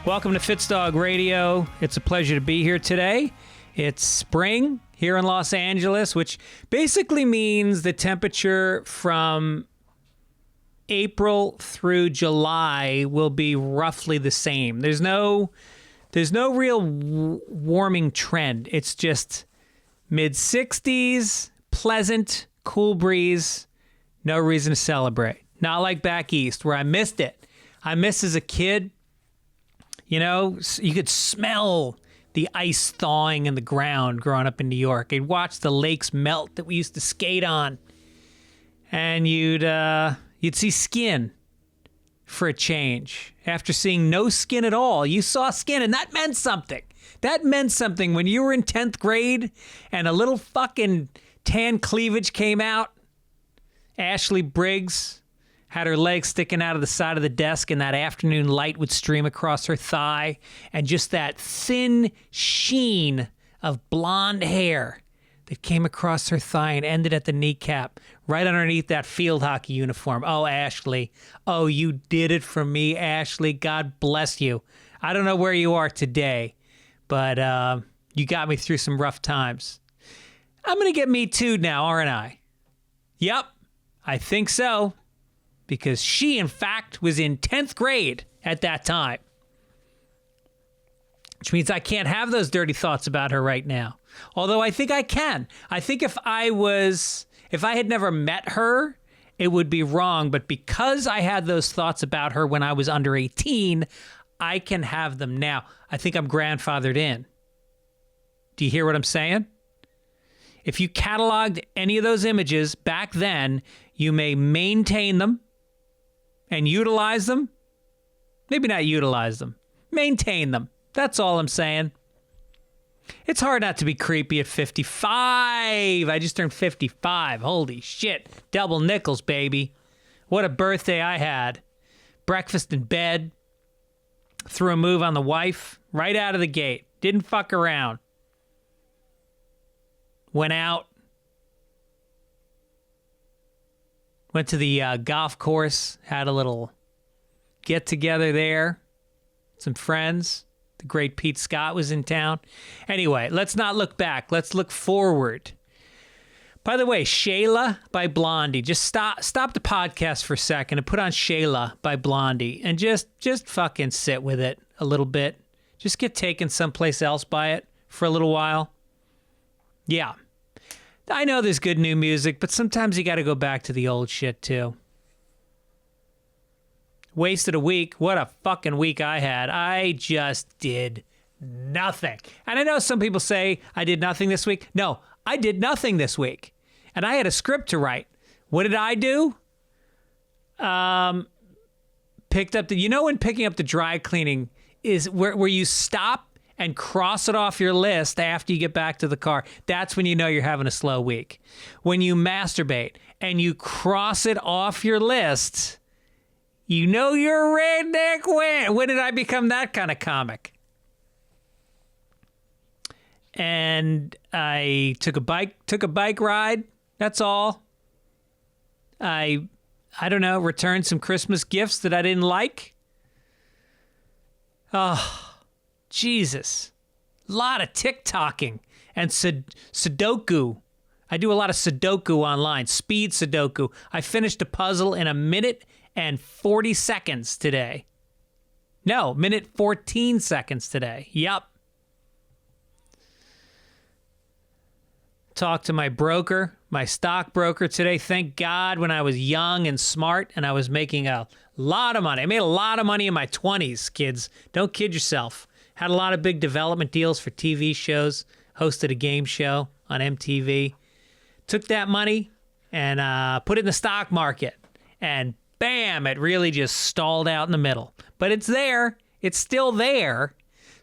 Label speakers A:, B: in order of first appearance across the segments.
A: Welcome to Fitzdog Radio. It's a pleasure to be here today. It's spring here in Los Angeles, which basically means the temperature from April through July will be roughly the same. There's no real warming trend. It's just mid-60s, pleasant, cool breeze, no reason to celebrate. Not like back east where I missed it. I missed as a kid. You know, you could smell the ice thawing in the ground growing up in New York. I'd watch the lakes melt that we used to skate on. And you'd see skin for a change. After seeing no skin at all, you saw skin, and that meant something. That meant something when you were in 10th grade and a little fucking tan cleavage came out. Ashley Briggs had her legs sticking out of the side of the desk, and that afternoon light would stream across her thigh, and just that thin sheen of blonde hair that came across her thigh and ended at the kneecap, right underneath that field hockey uniform. Oh, Ashley. Oh, you did it for me, Ashley. God bless you. I don't know where you are today, but you got me through some rough times. I'm going to get Me Too'd now, aren't I? Yep, I think so. Because she, in fact, was in 10th grade at that time. Which means I can't have those dirty thoughts about her right now. Although I think I can. I think if I had never met her, it would be wrong. But because I had those thoughts about her when I was under 18, I can have them now. I think I'm grandfathered in. Do you hear what I'm saying? If you cataloged any of those images back then, you may maintain them and utilize them. Maybe not utilize them. Maintain them. That's all I'm saying. It's hard not to be creepy at 55. I just turned 55. Holy shit. Double nickels, baby. What a birthday I had. Breakfast in bed. Threw a move on the wife right out of the gate. Didn't fuck around. Went out. Went to the golf course, had a little get-together there. Some friends. The great Pete Scott was in town. Anyway, let's not look back. Let's look forward. By the way, Shayla by Blondie. Just stop the podcast for a second and put on Shayla by Blondie. And just fucking sit with it a little bit. Just get taken someplace else by it for a little while. Yeah. I know there's good new music, but sometimes you got to go back to the old shit, too. Wasted a week. What a fucking week I had. I just did nothing. And I know some people say I did nothing this week. No, I did nothing this week. And I had a script to write. What did I do? Picked up when picking up the dry cleaning is where you stop and cross it off your list after you get back to the car. That's when you know you're having a slow week. When you masturbate and you cross it off your list, you know you're a redneck. When did I become that kind of comic? And I took a bike ride. That's all. I don't know, returned some Christmas gifts that I didn't like. Oh, Jesus. A lot of TikToking and Sudoku. I do a lot of Sudoku online, speed Sudoku. I finished a puzzle in 1 minute and 40 seconds today. No, 1:14 seconds today. Yup. Talked to my broker, my stockbroker today. Thank God when I was young and smart and I was making a lot of money. I made a lot of money in my 20s, kids. Don't kid yourself. Had a lot of big development deals for TV shows. Hosted a game show on MTV. Took that money and put it in the stock market. And bam, it really just stalled out in the middle. But it's there. It's still there.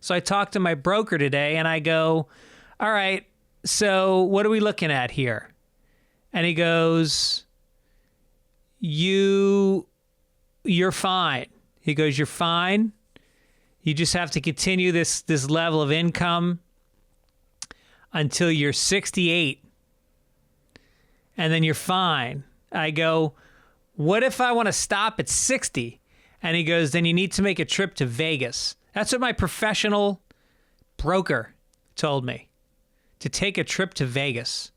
A: So I talked to my broker today and I go, all right, so what are we looking at here? And he goes, you're fine. He goes, you're fine. You just have to continue this level of income until you're 68. And then you're fine. I go, what if I want to stop at 60? And he goes, then you need to make a trip to Vegas. That's what my professional broker told me, to take a trip to Vegas.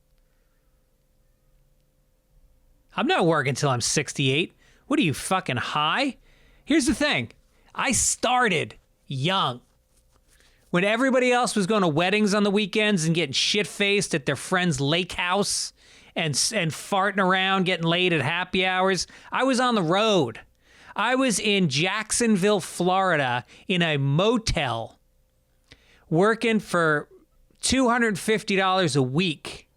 A: I'm not working until I'm 68. What are you, fucking high? Here's the thing. I started young. When everybody else was going to weddings on the weekends and getting shit-faced at their friend's lake house and farting around, getting laid at happy hours, I was on the road. I was in Jacksonville, Florida, in a motel, working for $250 a week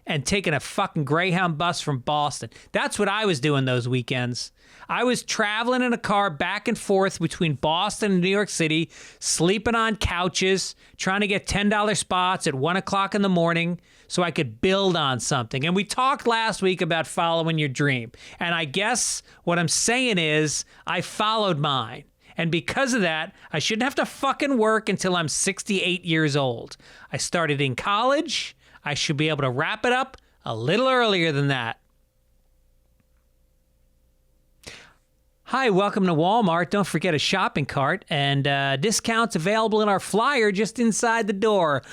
A: and taking a fucking Greyhound bus from Boston. That's what I was doing those weekends. I was traveling in a car back and forth between Boston and New York City, sleeping on couches, trying to get $10 spots at 1 o'clock in the morning so I could build on something. And we talked last week about following your dream. And I guess what I'm saying is I followed mine. And because of that, I shouldn't have to fucking work until I'm 68 years old. I started in college. I should be able to wrap it up a little earlier than that. Hi, welcome to Walmart. Don't forget a shopping cart and discounts available in our flyer just inside the door.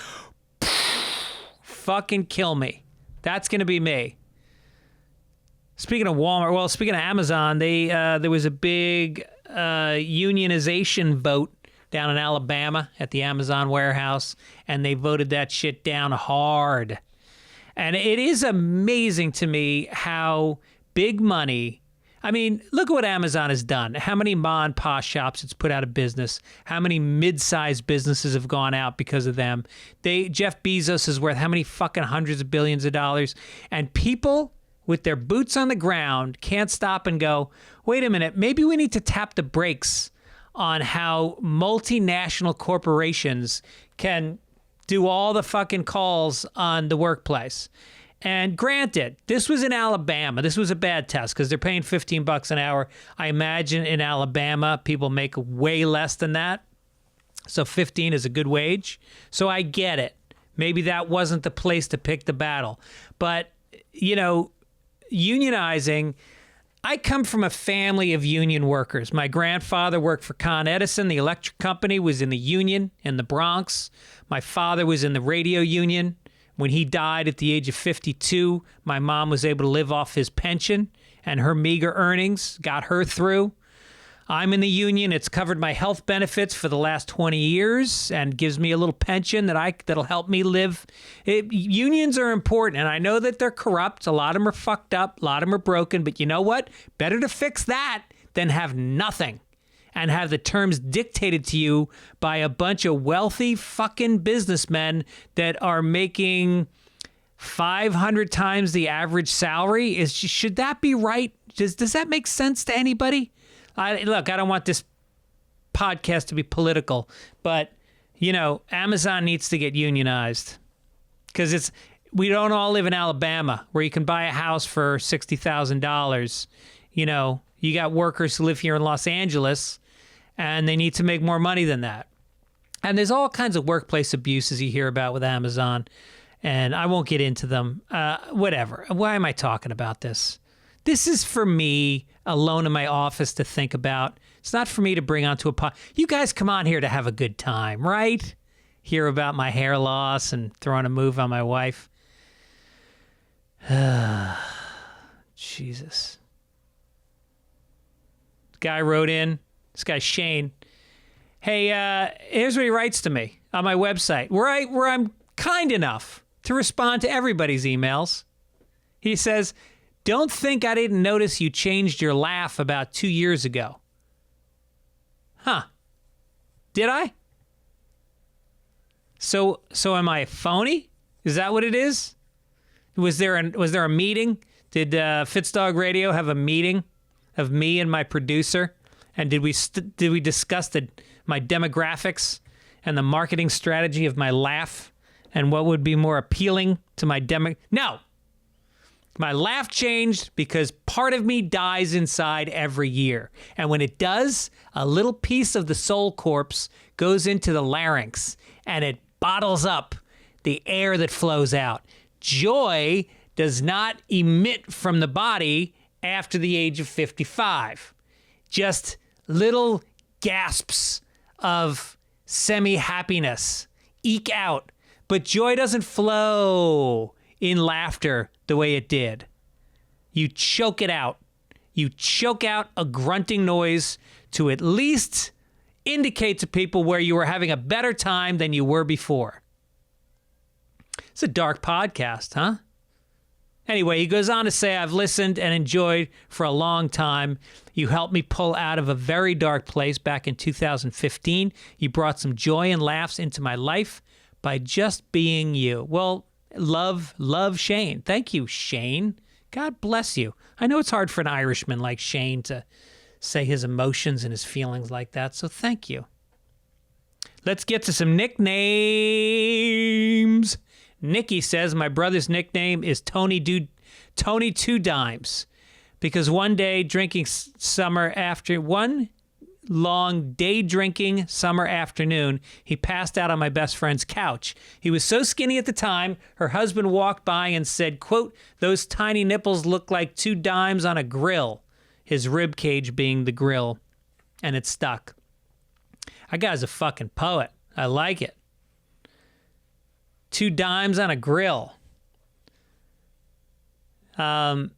A: Fucking kill me. That's going to be me. Speaking of Walmart, well, speaking of Amazon, there was a big unionization vote down in Alabama at the Amazon warehouse, and they voted that shit down hard. And it is amazing to me how big money... I mean, look at what Amazon has done. How many ma and pa shops it's put out of business. How many mid-sized businesses have gone out because of them. Jeff Bezos is worth how many fucking hundreds of billions of dollars. And people with their boots on the ground can't stop and go, wait a minute, maybe we need to tap the brakes on how multinational corporations can do all the fucking calls on the workplace. And granted, this was in Alabama. This was a bad test because they're paying $15 an hour. I imagine in Alabama, people make way less than that. So 15 is a good wage. So I get it. Maybe that wasn't the place to pick the battle. But, you know, unionizing, I come from a family of union workers. My grandfather worked for Con Edison. The electric company was in the union in the Bronx. My father was in the radio union. When he died at the age of 52, my mom was able to live off his pension, and her meager earnings got her through. I'm in the union. It's covered my health benefits for the last 20 years and gives me a little pension that'll help me live. Unions are important, and I know that they're corrupt. A lot of them are fucked up. A lot of them are broken. But you know what? Better to fix that than have nothing and have the terms dictated to you by a bunch of wealthy fucking businessmen that are making 500 times the average salary. Should that be right? Does that make sense to anybody? Look, I don't want this podcast to be political, but, you know, Amazon needs to get unionized because we don't all live in Alabama where you can buy a house for $60,000. You know, you got workers who live here in Los Angeles, and they need to make more money than that. And there's all kinds of workplace abuses you hear about with Amazon, and I won't get into them. Whatever. Why am I talking about this? This is for me alone in my office to think about. It's not for me to bring onto a pod. You guys come on here to have a good time, right? Hear about my hair loss and throwing a move on my wife. Jesus. Guy wrote in. This guy Shane. Hey, here's what he writes to me on my website, where I'm kind enough to respond to everybody's emails. He says, "Don't think I didn't notice you changed your laugh about 2 years ago." Huh? Did I? So am I a phony? Is that what it is? Was there a meeting? Did Fitzdog Radio have a meeting of me and my producer? And did we discuss my demographics and the marketing strategy of my laugh and what would be more appealing to my No. My laugh changed because part of me dies inside every year. And when it does, a little piece of the soul corpse goes into the larynx and it bottles up the air that flows out. Joy does not emit from the body after the age of 55. Just little gasps of semi-happiness. Eke out. But joy doesn't flow in laughter the way it did. You choke it out. You choke out a grunting noise to at least indicate to people where you were having a better time than you were before. It's a dark podcast, huh? Anyway, he goes on to say, I've listened and enjoyed for a long time. You helped me pull out of a very dark place back in 2015. You brought some joy and laughs into my life by just being you. Well, love Shane. Thank you, Shane. God bless you. I know it's hard for an Irishman like Shane to say his emotions and his feelings like that, so thank you. Let's get to some nicknames. Nikki says, my brother's nickname is Tony Two Dimes because one long day drinking summer afternoon, he passed out on my best friend's couch. He was so skinny at the time, her husband walked by and said, quote, those tiny nipples look like 2 dimes on a grill. His rib cage being the grill, and it stuck. That guy's a fucking poet. I like it. 2 dimes on a grill. Love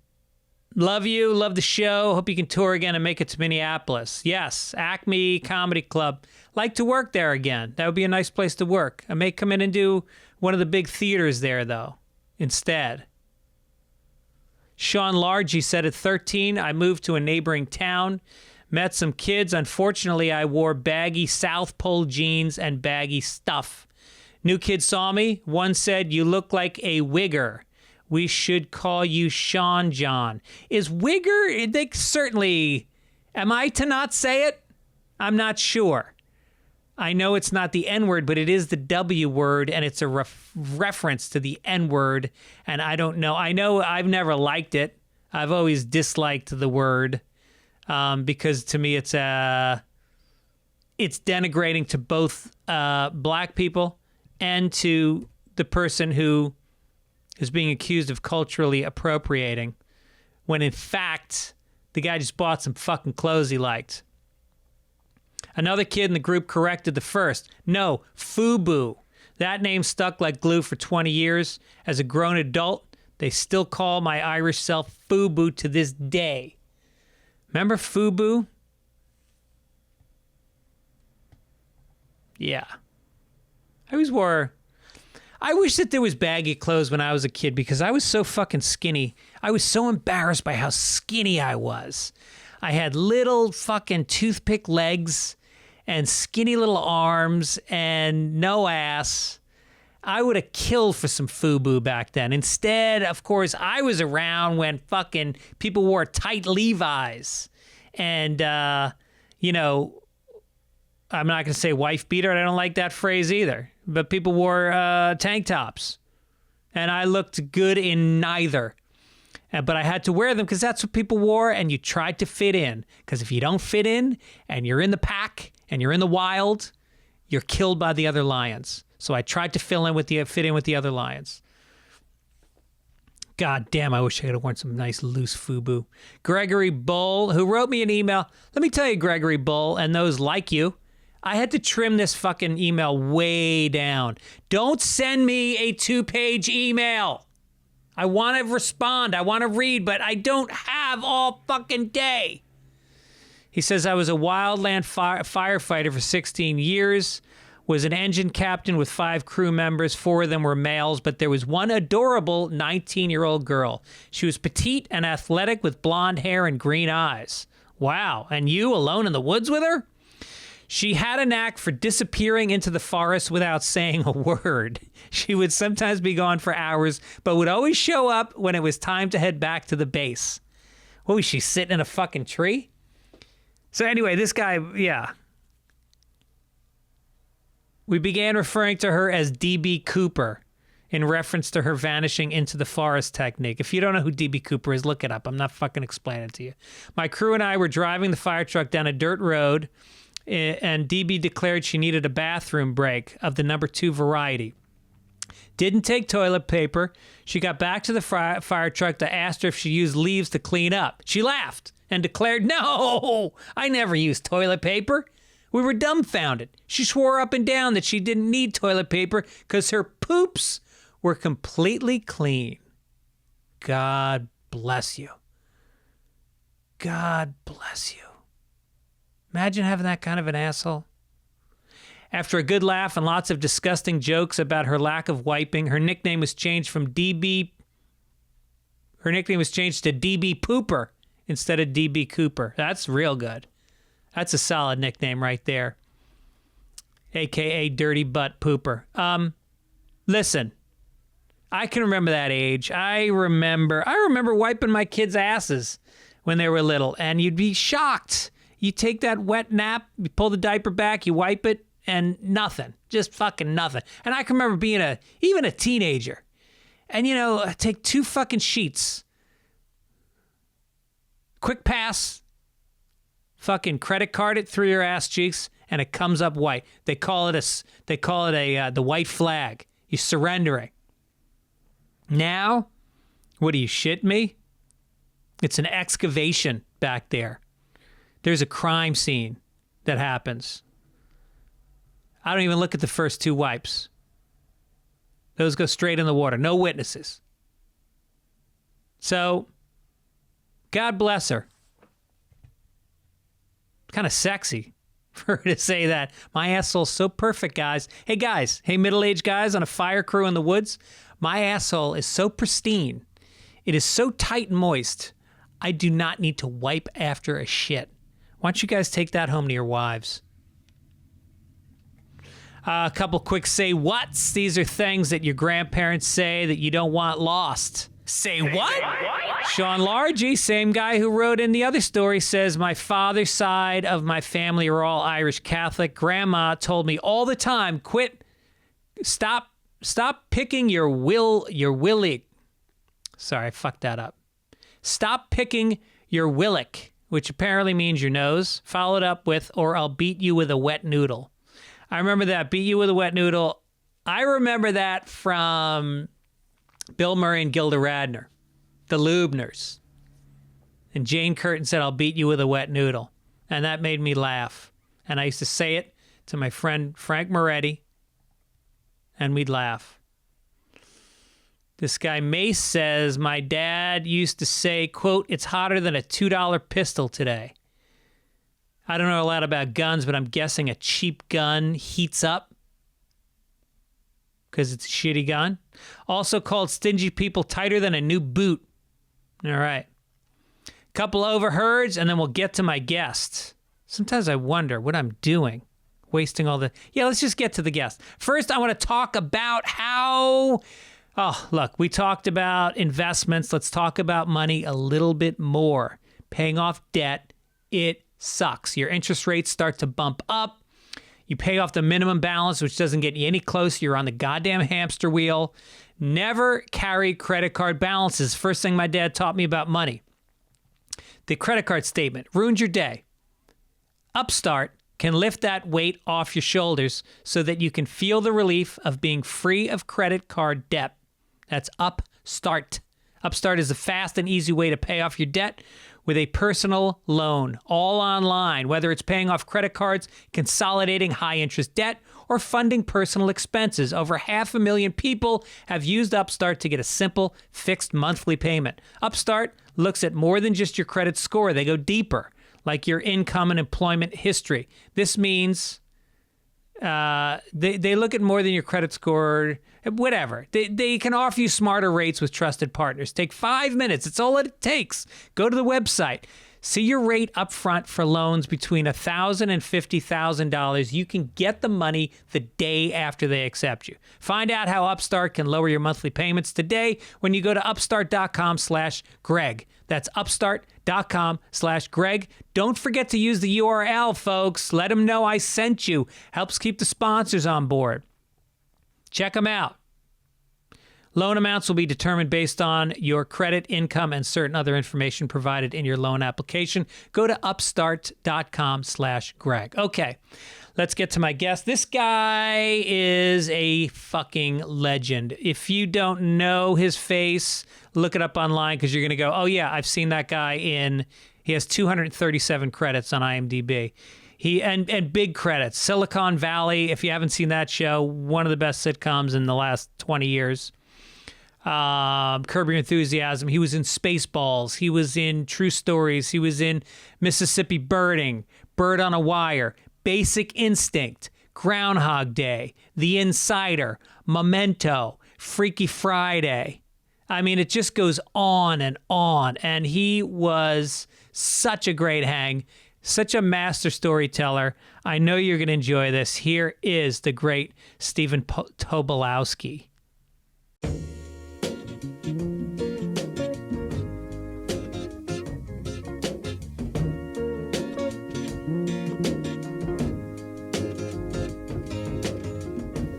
A: you. Love the show. Hope you can tour again and make it to Minneapolis. Yes, Acme Comedy Club. Like to work there again. That would be a nice place to work. I may come in and do one of the big theaters there, though, instead. Sean Largy said, at 13, I moved to a neighboring town, met some kids. Unfortunately, I wore baggy South Pole jeans and baggy stuff. New kids saw me. One said, you look like a wigger. We should call you Sean John. Is wigger? They certainly. Am I to not say it? I'm not sure. I know it's not the N-word, but it is the W word, and it's a reference to the N-word, and I don't know. I know I've never liked it. I've always disliked the word because to me it's denigrating to both black people and to the person who is being accused of culturally appropriating, when in fact the guy just bought some fucking clothes he liked. Another kid in the group corrected the first. No, FUBU. That name stuck like glue for 20 years. As a grown adult, they still call my Irish self FUBU to this day. Remember FUBU? Yeah. I wish that there was baggy clothes when I was a kid because I was so fucking skinny. I was so embarrassed by how skinny I was. I had little fucking toothpick legs and skinny little arms and no ass. I would have killed for some FUBU back then. Instead, of course, I was around when fucking people wore tight Levi's. And, I'm not going to say wife beater. I don't like that phrase either. But people wore tank tops. And I looked good in neither. But I had to wear them because that's what people wore, and you tried to fit in. Because if you don't fit in, and you're in the pack, and you're in the wild, you're killed by the other lions. So I tried to fit in with the other lions. God damn, I wish I could have worn some nice loose FUBU. Gregory Bull, who wrote me an email. Let me tell you, Gregory Bull, and those like you, I had to trim this fucking email way down. Don't send me a 2-page email. I want to respond. I want to read, but I don't have all fucking day. He says, I was a wildland firefighter for 16 years, was an engine captain with 5 crew members. 4 of them were males, but there was one adorable 19-year-old girl. She was petite and athletic with blonde hair and green eyes. Wow. And you alone in the woods with her? She had a knack for disappearing into the forest without saying a word. She would sometimes be gone for hours, but would always show up when it was time to head back to the base. What was she, sitting in a fucking tree? So anyway, this guy, yeah. We began referring to her as DB Cooper in reference to her vanishing into the forest technique. If you don't know who DB Cooper is, look it up. I'm not fucking explaining it to you. My crew and I were driving the fire truck down a dirt road, and DB declared she needed a bathroom break of the number 2 variety. Didn't take toilet paper. She got back to the fire truck to ask her if she used leaves to clean up. She laughed and declared, no, I never used toilet paper. We were dumbfounded. She swore up and down that she didn't need toilet paper because her poops were completely clean. God bless you. God bless you. Imagine having that kind of an asshole. After a good laugh and lots of disgusting jokes about her lack of wiping, her nickname was changed to DB Pooper instead of DB Cooper. That's real good. That's a solid nickname right there. AKA Dirty Butt Pooper. Listen, I can remember that age. I remember wiping my kids' asses when they were little, and you'd be shocked. You take that wet nap, you pull the diaper back, you wipe it, and nothing. Just fucking nothing. And I can remember being even a teenager. And, take 2 fucking sheets. Quick pass. Fucking credit card it through your ass cheeks, and it comes up white. They call it the white flag. You're surrendering. Now, what do you shit me? It's an excavation back there. There's a crime scene that happens. I don't even look at the first 2 wipes. Those go straight in the water. No witnesses. So, God bless her. Kind of sexy for her to say that. My asshole's so perfect, guys. Hey, guys. Hey, middle-aged guys on a fire crew in the woods. My asshole is so pristine. It is so tight and moist. I do not need to wipe after a shit. Why don't you guys take that home to your wives? A couple quick say whats. These are things that your grandparents say that you don't want lost. Say what? Sean Largy, same guy who wrote in the other story, says, my father's side of my family are all Irish Catholic. Grandma told me all the time, stop picking your willy. Sorry, I fucked that up. Stop picking your willick, which apparently means your nose, followed up with, or I'll beat you with a wet noodle. I remember that, beat you with a wet noodle. I remember that from Bill Maher and Gilda Radner, the Lubners. And Jane Curtin said, I'll beat you with a wet noodle. And that made me laugh. And I used to say it to my friend Frank Moretti, and we'd laugh. This guy Mace says, my dad used to say, quote, it's hotter than a $2 pistol today. I don't know a lot about guns, but I'm guessing a cheap gun heats up because it's a shitty gun. Also called stingy people tighter than a new boot. All right. Couple overheards, and then we'll get to my guest. Sometimes I wonder what I'm doing, wasting all the... Yeah, let's just get to the guest. First, I want to talk about how... Oh, look, we talked about investments. Let's talk about money a little bit more. Paying off debt, it sucks. Your interest rates start to bump up. You pay off the minimum balance, which doesn't get you any closer. You're on the goddamn hamster wheel. Never carry credit card balances. First thing my dad taught me about money. The credit card statement ruins your day. Upstart can lift that weight off your shoulders so that you can feel the relief of being free of credit card debt. That's Upstart. Upstart is a fast and easy way to pay off your debt with a personal loan, all online, whether it's paying off credit cards, consolidating high-interest debt, or funding personal expenses. Over 500,000 people have used Upstart to get a simple, fixed monthly payment. Upstart looks at more than just your credit score. They go deeper, like your income and employment history. This means they look at more than your credit score, whatever. They can offer you smarter rates with trusted partners. Take 5 minutes. It's all it takes. Go to the website. See your rate up front for loans between $1,000 and $50,000. You can get the money the day after they accept you. Find out how Upstart can lower your monthly payments today when you go to upstart.com/Greg. That's upstart.com/Greg. Don't forget to use the URL, folks. Let them know I sent you. Helps keep the sponsors on board. Check them out. Loan amounts will be determined based on your credit, income, and certain other information provided in your loan application. Go to upstart.com/Greg. Okay, let's get to my guest. This guy is a fucking legend. If you don't know his face, look it up online because you're going to go, oh yeah, I've seen that guy he has 237 credits on IMDb. And big credits. Silicon Valley, if you haven't seen that show, one of the best sitcoms in the last 20 years. Curb Your Enthusiasm. He was in Spaceballs. He was in True Stories. He was in Mississippi Birding, Bird on a Wire, Basic Instinct, Groundhog Day, The Insider, Memento, Freaky Friday. I mean, it just goes on. And he was such a great hang, such a master storyteller. I know you're going to enjoy this. Here is the great Stephen Tobolowsky.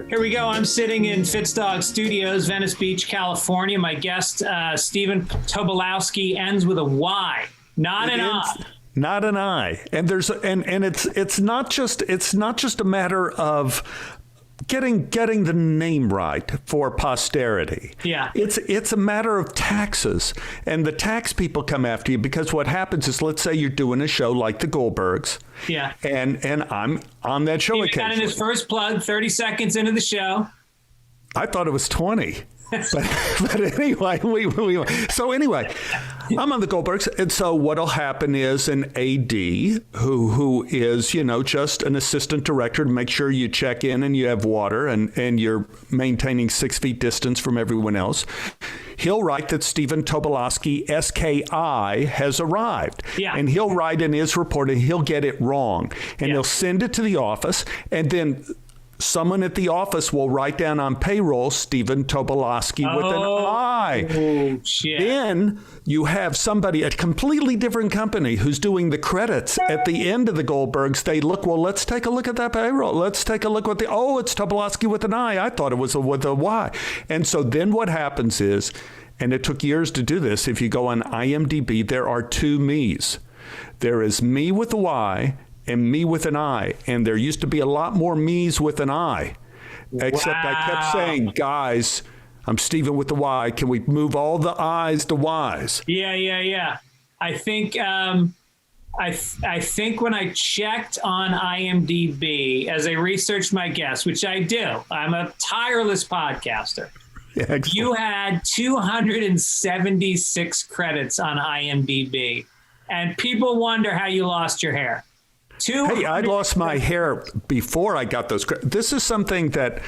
A: Here we go. I'm sitting in Fitzdog Studios, Venice Beach, California. My guest, Stephen Tobolowsky, ends with a Y, not an I.
B: Not an I. And there's it's not just a matter of getting the name right for posterity.
A: Yeah.
B: It's a matter of taxes. And the tax people come after you because what happens is, let's say you're doing a show like the Goldbergs.
A: Yeah.
B: And I'm on that show occasionally.
A: Got in his first plug 30 seconds into the show.
B: I thought it was 20. but anyway, so anyway, I'm on the Goldbergs, and so what'll happen is an AD who is, just an assistant director to make sure you check in and you have water and you're maintaining 6 feet distance from everyone else. He'll write that Stephen Tobolowsky, SKI, has arrived.
A: Yeah.
B: And he'll write in his report and he'll get it wrong. And he'll send it to the office, and then someone at the office will write down on payroll Stephen Tobolowsky with an I.
A: Oh, shit.
B: Then you have somebody, a completely different company, who's doing the credits at the end of the Goldbergs. They look, well, let's take a look at that payroll. Let's take a look at it's Tobolowsky with an I. I thought it was with a Y. And so then what happens is, and it took years to do this, if you go on IMDb, there are 2 me's. There is me with a Y and me with an I. And there used to be a lot more me's with an I. Except I kept saying, guys, I'm Stephen with the Y. Can we move all the I's to Y's?
A: Yeah. I think I think when I checked on IMDb, as I researched my guests, which I do, I'm a tireless podcaster.
B: Yeah,
A: you had 276 credits on IMDb. And people wonder how you lost your hair.
B: Hey, I lost my hair before I got those. This is something that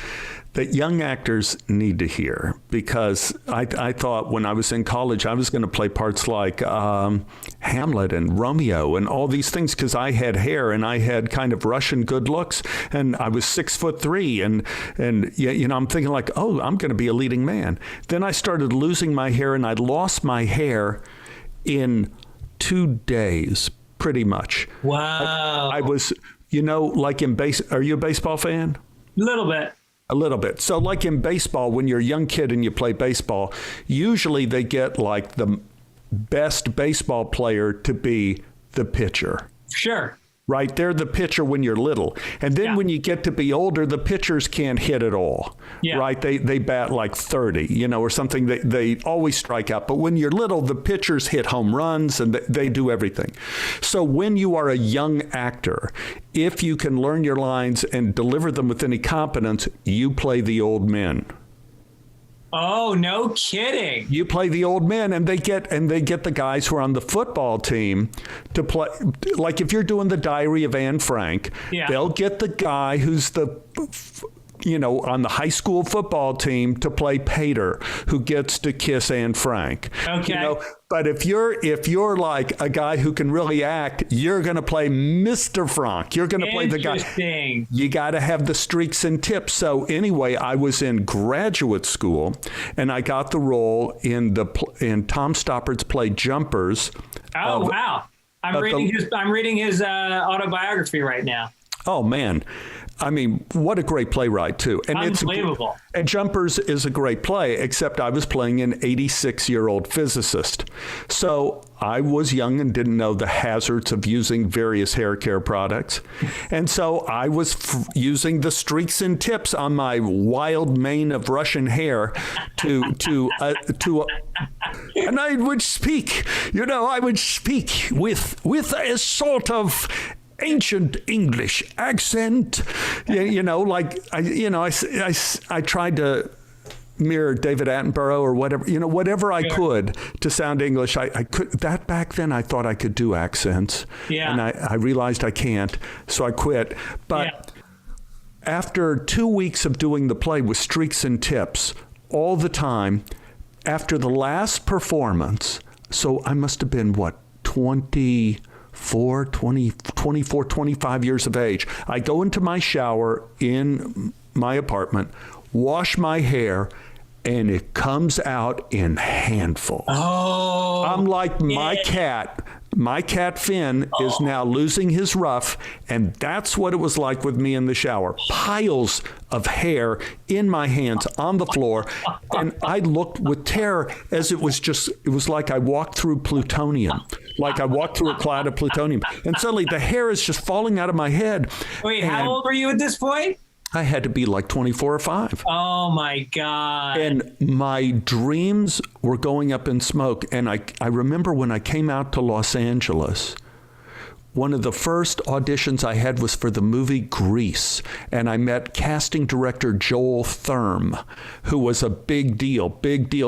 B: young actors need to hear, because I thought when I was in college I was going to play parts like Hamlet and Romeo and all these things because I had hair and I had kind of Russian good looks and I was 6'3" and I'm thinking like, oh, I'm going to be a leading man. Then I started losing my hair and I lost my hair in 2 days. Pretty much.
A: Wow.
B: I was, like in are you a baseball fan?
A: A
B: little bit. So like in baseball, when you're a young kid and you play baseball, usually they get like the best baseball player to be the pitcher.
A: Sure.
B: Right? They're the pitcher when you're little. And then when you get to be older, the pitchers can't hit at all. Yeah. Right? They bat like 30, or something. They always strike out. But when you're little, the pitchers hit home runs and they do everything. So when you are a young actor, if you can learn your lines and deliver them with any competence, you play the old men.
A: Oh, no kidding.
B: You play the old men, and they get the guys who are on the football team to play. Like if you're doing the Diary of Anne Frank, they'll get the guy who's on the high school football team to play Pater, who gets to kiss Anne Frank.
A: Okay.
B: But if you're like a guy who can really act, you're going to play Mr. Frank. You're going to play the guy. You got to have the streaks and tips. So anyway, I was in graduate school, and I got the role in Tom Stoppard's play Jumpers.
A: Oh wow! I'm reading his autobiography right now.
B: Oh man. I mean, what a great playwright, too. And
A: unbelievable.
B: And Jumpers is a great play, except I was playing an 86-year-old physicist. So I was young and didn't know the hazards of using various hair care products. And so I was using the streaks and tips on my wild mane of Russian hair to and I would speak, with a sort of ancient English accent. I tried to mirror David Attenborough or whatever I could to sound English. I could that back then. I thought I could do accents, and I realized I can't, so I quit. But after 2 weeks of doing the play with streaks and tips all the time, after the last performance, so I must have been 24, 25 years of age. I go into my shower in my apartment, wash my hair, and it comes out in handfuls.
A: Oh,
B: I'm like my cat. My cat Finn is now losing his ruff, and that's what it was like with me in the shower. Piles of hair in my hands on the floor, and I looked with terror as it was like I walked through plutonium, like I walked through a cloud of plutonium, and suddenly the hair is just falling out of my head.
A: Wait, how old were you at this point?
B: I had to be like 24 or 5.
A: Oh, my God.
B: And my dreams were going up in smoke. And I remember when I came out to Los Angeles, one of the first auditions I had was for the movie Grease. And I met casting director Joel Thurm, who was a big deal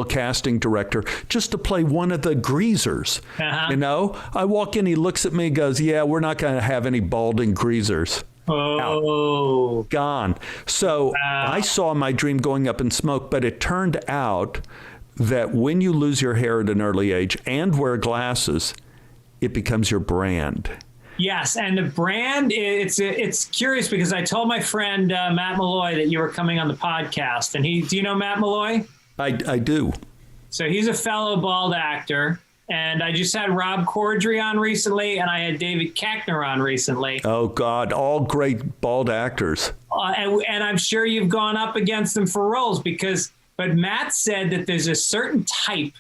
B: casting director, just to play one of the greasers. I walk in, he looks at me and goes, "Yeah, we're not going to have any balding greasers."
A: Oh,
B: out. Gone. So I saw my dream going up in smoke, but it turned out that when you lose your hair at an early age and wear glasses, it becomes your brand.
A: Yes, and the brand, it's curious because I told my friend Matt Malloy that you were coming on the podcast, and do you know Matt Malloy?
B: I do.
A: So he's a fellow bald actor. And I just had Rob Corddry on recently, and I had David Koechner on recently.
B: Oh, God, all great bald actors.
A: And I'm sure you've gone up against them for roles but Matt said that there's a certain type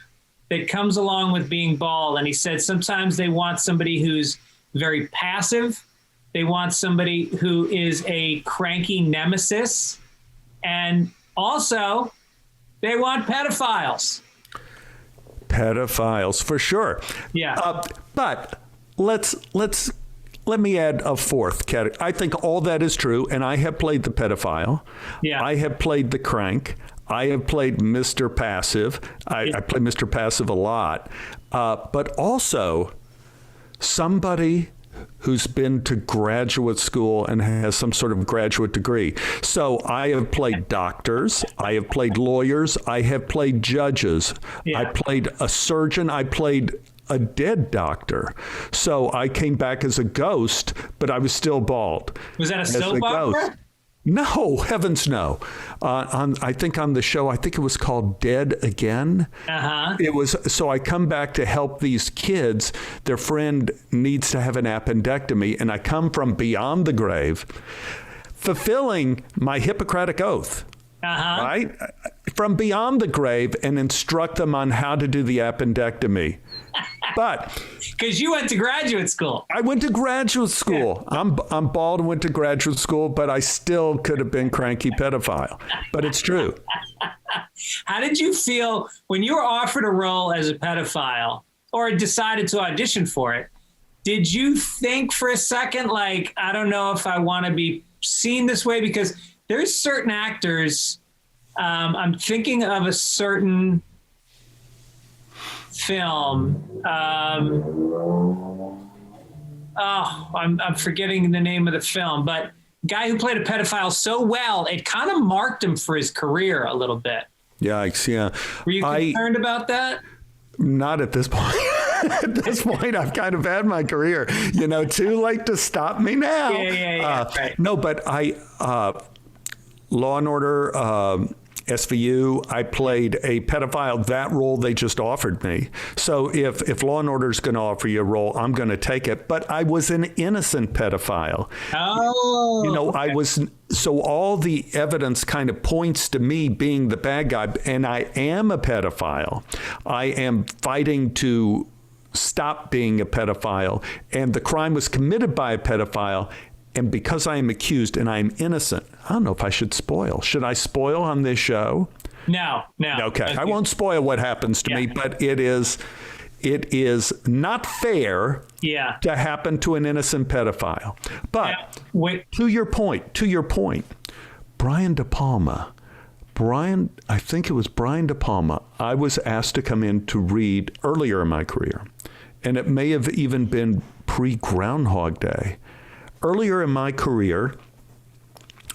A: that comes along with being bald. And he said sometimes they want somebody who's very passive. They want somebody who is a cranky nemesis. And also, they want pedophiles.
B: Pedophiles, for sure.
A: Yeah.
B: But let me add a fourth category. I think all that is true, and I have played the pedophile. Yeah. I have played the crank. I have played Mr. Passive. I play Mr. Passive a lot. But also somebody who's been to graduate school and has some sort of graduate degree. So I have played doctors, I have played lawyers, I have played judges, I played a surgeon, I played a dead doctor. So I came back as a ghost, but I was still bald.
A: Was that a soap opera?
B: No, heavens no. I think on the show, I think it was called Dead Again. It was, so I come back to help these kids. Their friend needs to have an appendectomy, and I come from beyond the grave, fulfilling my Hippocratic oath. Right? From beyond the grave, and instruct them on how to do the appendectomy. But
A: because you went to graduate school.
B: I went to graduate school. Yeah. I'm bald and went to graduate school, but I still could have been cranky pedophile. But it's true.
A: How did you feel when you were offered a role as a pedophile or decided to audition for it? Did you think for a second, like, I don't know if I want to be seen this way? Because there's certain actors. I'm thinking of a certain film. I'm forgetting the name of the film, but guy who played a pedophile so well, it kind of marked him for his career a little bit.
B: Yikes, yeah.
A: Were you concerned about that?
B: Not at this point. At this point, I've kind of had my career. Too late to stop me now.
A: Yeah. Right.
B: No, but Law and Order, SVU, I played a pedophile. That role they just offered me. So if Law and Order is going to offer you a role, I'm going to take it. But I was an innocent pedophile.
A: Oh.
B: Okay. I was. So all the evidence kind of points to me being the bad guy, and I am a pedophile. I am fighting to stop being a pedophile, and the crime was committed by a pedophile. And because I am accused and I am innocent, I don't know if I should spoil. Should I spoil on this show?
A: No.
B: Okay. I won't spoil what happens to me, but it is it is not fair to happen to an innocent pedophile. But to your point, Brian De Palma, I think it was Brian De Palma, I was asked to come in to read earlier in my career, and it may have even been pre-Groundhog Day. Earlier in my career,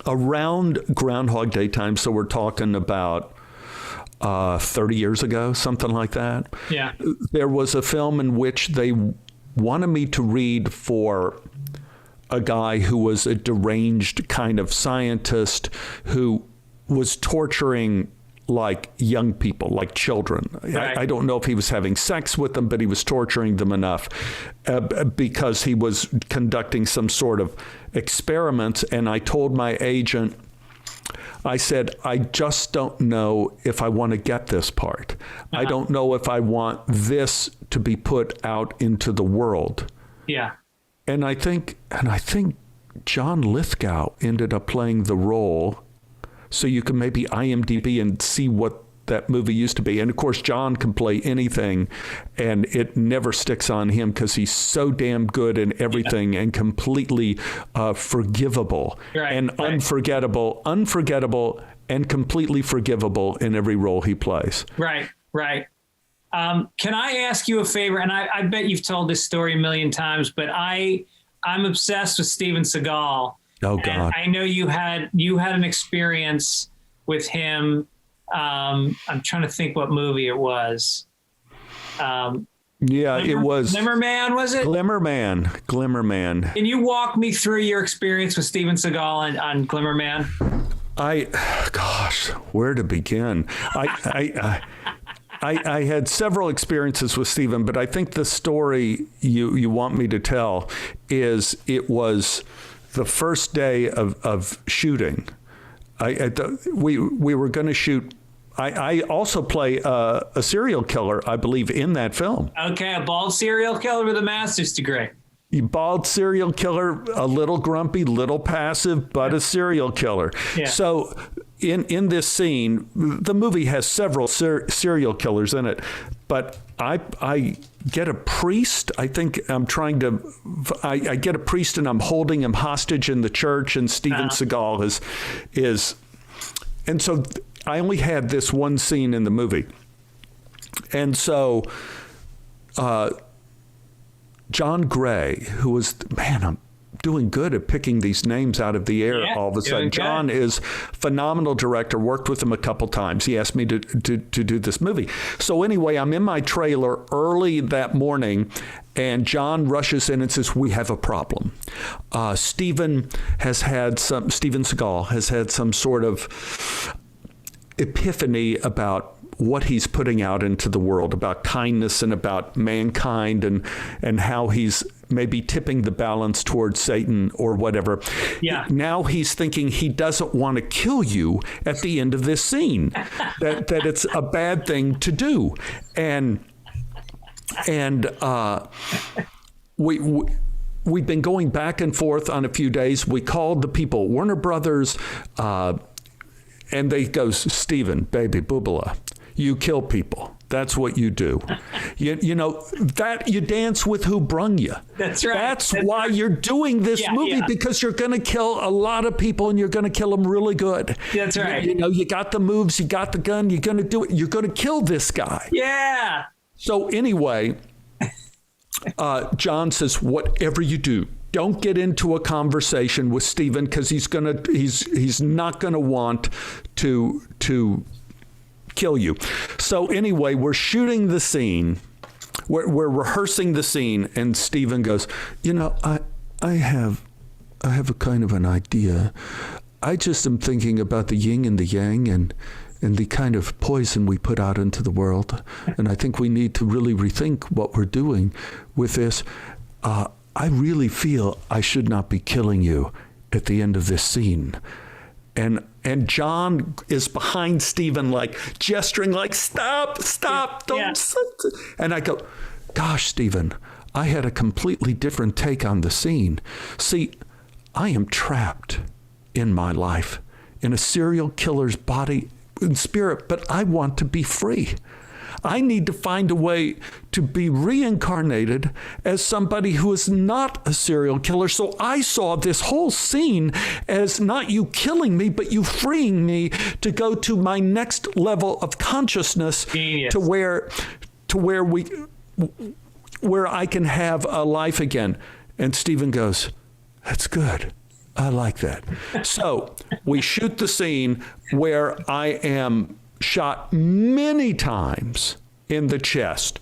B: around Groundhog Day time, so we're talking about 30 years ago, something like that.
A: Yeah.
B: There was a film in which they wanted me to read for a guy who was a deranged kind of scientist who was torturing like young people, like children.
A: Right.
B: I don't know if he was having sex with them, but he was torturing them enough because he was conducting some sort of experiments. And I told my agent, I said, I just don't know if I want to get this part. I don't know if I want this to be put out into the world.
A: Yeah.
B: And I think John Lithgow ended up playing the role. So you can maybe IMDb and see what that movie used to be. And of course, John can play anything, and it never sticks on him because he's so damn good in everything and completely forgivable and unforgettable and completely forgivable in every role he plays.
A: Right. Can I ask you a favor? And I bet you've told this story a million times, but I'm obsessed with Steven Seagal.
B: Oh God!
A: And I know you had an experience with him. I'm trying to think what movie it was.
B: It was
A: Glimmerman, was it?
B: Glimmerman.
A: Can you walk me through your experience with Steven Seagal on Glimmerman?
B: Where to begin? I had several experiences with Steven, but I think the story you want me to tell is it was the first day of shooting. We were going to shoot. I also play a serial killer, I believe, in that film.
A: Okay, a bald serial killer with a master's degree.
B: Bald serial killer, a little grumpy, little passive, but a serial killer. Yeah. So in this scene, the movie has several serial killers in it, but I get a priest. I think I'm trying to, I get a priest and I'm holding him hostage in the church, and Steven Seagal is, and so I only had this one scene in the movie. And so John Gray, who was, I'm doing good at picking these names out of the air all of a sudden. John is phenomenal director, worked with him a couple times. He asked me to do this movie. So anyway, I'm in my trailer early that morning, and John rushes in and says, we have a problem. Steven Seagal has had some sort of epiphany about what he's putting out into the world, about kindness and about mankind, and how he's maybe tipping the balance towards Satan or whatever. Yeah. Now he's thinking he doesn't want to kill you at the end of this scene, that it's a bad thing to do. And we've been going back and forth on a few days. We called the people, Warner Brothers, and they go, Steven, baby, boobala, you kill people. That's what you do. You know, that you dance with who brung you.
A: That's right.
B: That's why you're doing this movie, because you're going to kill a lot of people, and you're going to kill them really good. That's right. You know, you got the moves, you got the gun, you're going to do it. You're going to kill this guy. Yeah. So anyway, John says, whatever you do, don't get into a conversation with Steven, because he's not going to want to kill you. So anyway, we're shooting the scene. We're rehearsing the scene, and Steven goes, you know, I have a kind of an idea. I just am thinking about the yin and the yang and the kind of poison we put out into the world. And I think we need to really rethink what we're doing with this. I really feel I should not be killing you at the end of this scene. And John is behind Steven, like gesturing, like, stop, don't. And I go, gosh, Steven, I had a completely different take on the scene. See, I am trapped in my life in a serial killer's body and spirit, but I want to be free. I need to find a way to be reincarnated as somebody who is not a serial killer. So I saw this whole scene as not you killing me, but you freeing me to go to my next level of consciousness.
A: Genius.
B: to where I can have a life again. And Stephen goes, that's good. I like that. So we shoot the scene where I am shot many times in the chest.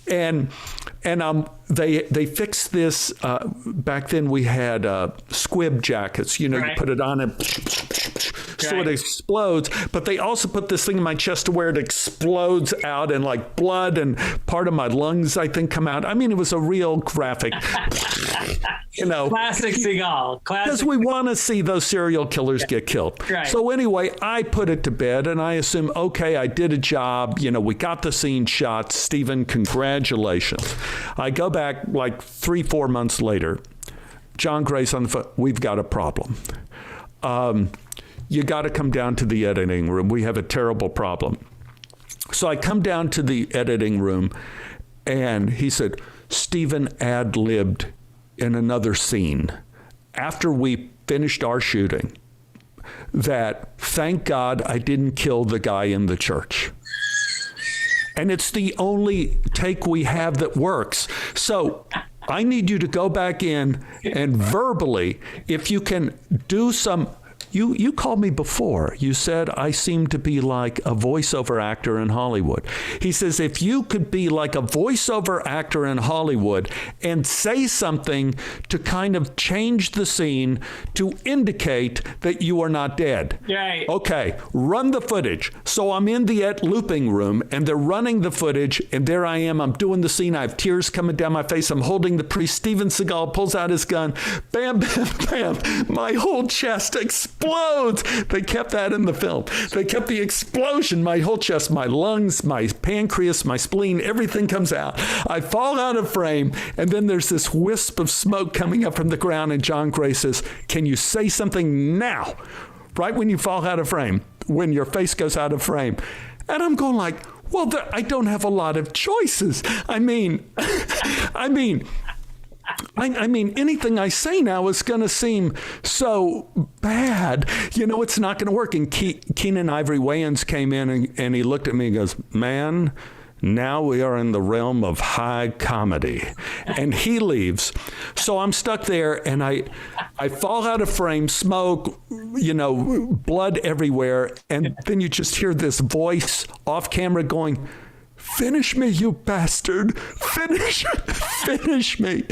B: And they fixed this. Back then we had squib jackets. You put it on and so it explodes. But they also put this thing in my chest to where it explodes out and like blood and part of my lungs, I think, come out. I mean, it was a real graphic.
A: Classic Seagal.
B: Because we want to see those serial killers get killed.
A: Right.
B: So anyway, I put it to bed and I assume, okay, I did a job. We got the scene shot. Stephen, congratulations. I go back like 3-4 months later. John Gray's on the phone. We've got a problem. You got to come down to the editing room. We have a terrible problem. So I come down to the editing room and he said, Stephen ad-libbed in another scene after we finished our shooting that thank God I didn't kill the guy in the church. And it's the only take we have that works. So I need you to go back in and verbally, if you can do some. You called me before. You said I seem to be like a voiceover actor in Hollywood. He says, if you could be like a voiceover actor in Hollywood and say something to kind of change the scene to indicate that you are not dead.
A: Right.
B: Okay, run the footage. So I'm in the looping room and they're running the footage and there I am. I'm doing the scene. I have tears coming down my face. I'm holding the priest. Steven Seagal pulls out his gun. Bam, bam, bam. My whole chest explodes. They kept that in the film. They kept the explosion. My whole chest, my lungs, my pancreas, my spleen, everything comes out. I fall out of frame, and then there's this wisp of smoke coming up from the ground, and John Gray says, can you say something now? Right when you fall out of frame, when your face goes out of frame. And I'm going like, well, I don't have a lot of choices. I mean, anything I say now is going to seem so bad. It's not going to work. And Keenan Ivory Wayans came in and he looked at me and goes, man, now we are in the realm of high comedy. And he leaves. So I'm stuck there and I fall out of frame, smoke, blood everywhere. And then you just hear this voice off camera going, finish me, you bastard. Finish me.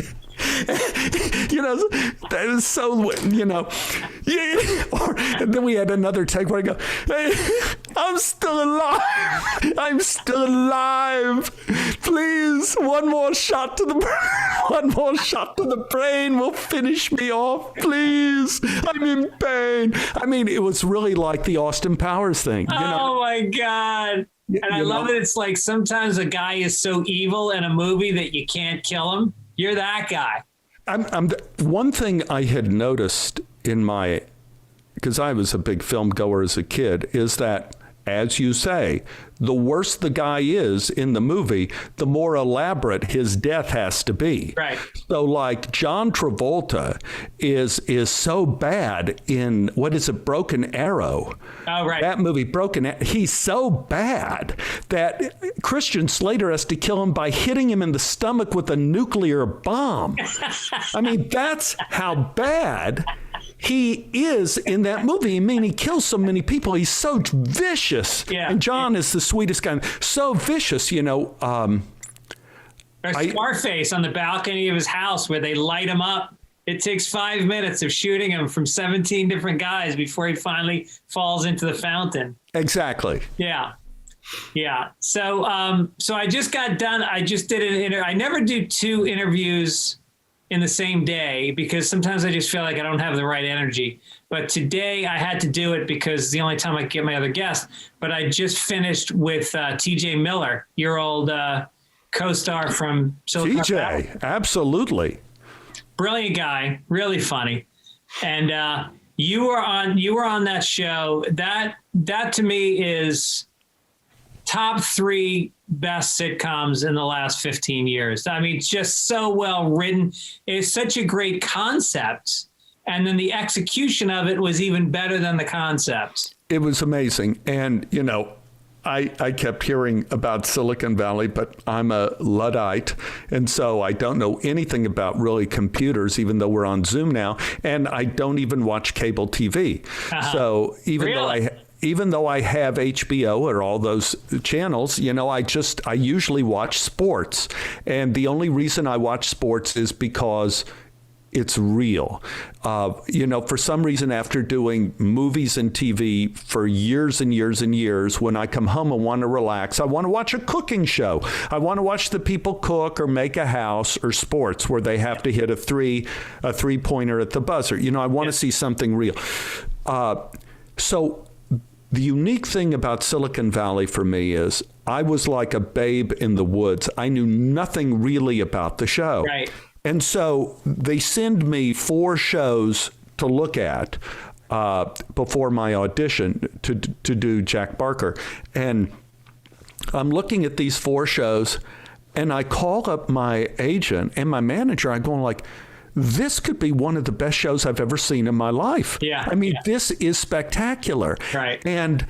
B: That is so, and then we had another take where I go, hey, I'm still alive. Please, one more shot to the brain will finish me off. Please, I'm in pain. I mean, it was really like the Austin Powers thing.
A: Oh my God. And I love it. It's like sometimes a guy is so evil in a movie that you can't kill him. You're that guy.
B: One thing I had noticed because I was a big film goer as a kid, is that, as you say, the worse the guy is in the movie, the more elaborate his death has to be.
A: Right.
B: So like John Travolta is so bad in, Broken Arrow.
A: Oh, right.
B: That movie, he's so bad that Christian Slater has to kill him by hitting him in the stomach with a nuclear bomb. I mean, that's how bad he is in that movie. I mean, he kills so many people. He's so vicious.
A: Yeah.
B: And John is the sweetest guy. So vicious,
A: There's Scarface on the balcony of his house where they light him up. It takes 5 minutes of shooting him from 17 different guys before he finally falls into the fountain.
B: Exactly.
A: Yeah. Yeah. So I just got done. I just did an interview. I never do 2 interviews in the same day because sometimes I just feel like I don't have the right energy. But today I had to do it because it's the only time I can get my other guest. But I just finished with TJ Miller, your old co-star from Silicon Valley.
B: TJ, absolutely.
A: Brilliant guy, really funny. And you were on that show. That to me is top 3 best sitcoms in the last 15 years. I mean, just so well written. It's such a great concept. And then the execution of it was even better than the concept.
B: It was amazing. And, you know, I kept hearing about Silicon Valley, but I'm a Luddite. And so I don't know anything about really computers, even though we're on Zoom now. And I don't even watch cable TV. So even though I have HBO or all those channels, you know, I usually watch sports. And the only reason I watch sports is because it's real. You know, for some reason, after doing movies and TV for years and years and years, when I come home and want to relax, I want to watch a cooking show. I want to watch the people cook or make a house, or sports where they have to hit a three-pointer at the buzzer. You know, I want to see something real. So the unique thing about Silicon Valley for me is I was like a babe in the woods. I knew nothing really about the show.
A: Right.
B: And so they send me 4 shows to look at before my audition to do Jack Barker. And I'm looking at these 4 shows, and I call up my agent and my manager. I'm going like, this could be one of the best shows I've ever seen in my life.
A: Yeah.
B: I mean, this is spectacular.
A: Right.
B: And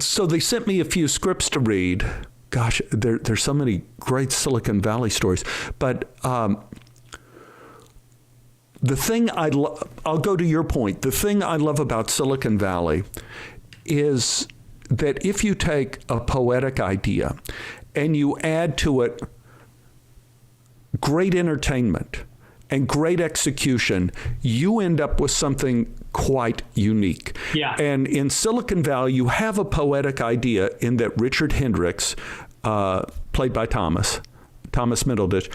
B: so they sent me a few scripts to read. Gosh, there's so many great Silicon Valley stories. But the thing I'll go to your point. The thing I love about Silicon Valley is that if you take a poetic idea and you add to it great entertainment and great execution, you end up with something quite unique.
A: Yeah.
B: And in Silicon Valley, you have a poetic idea in that Richard Hendricks, played by Thomas Middleditch,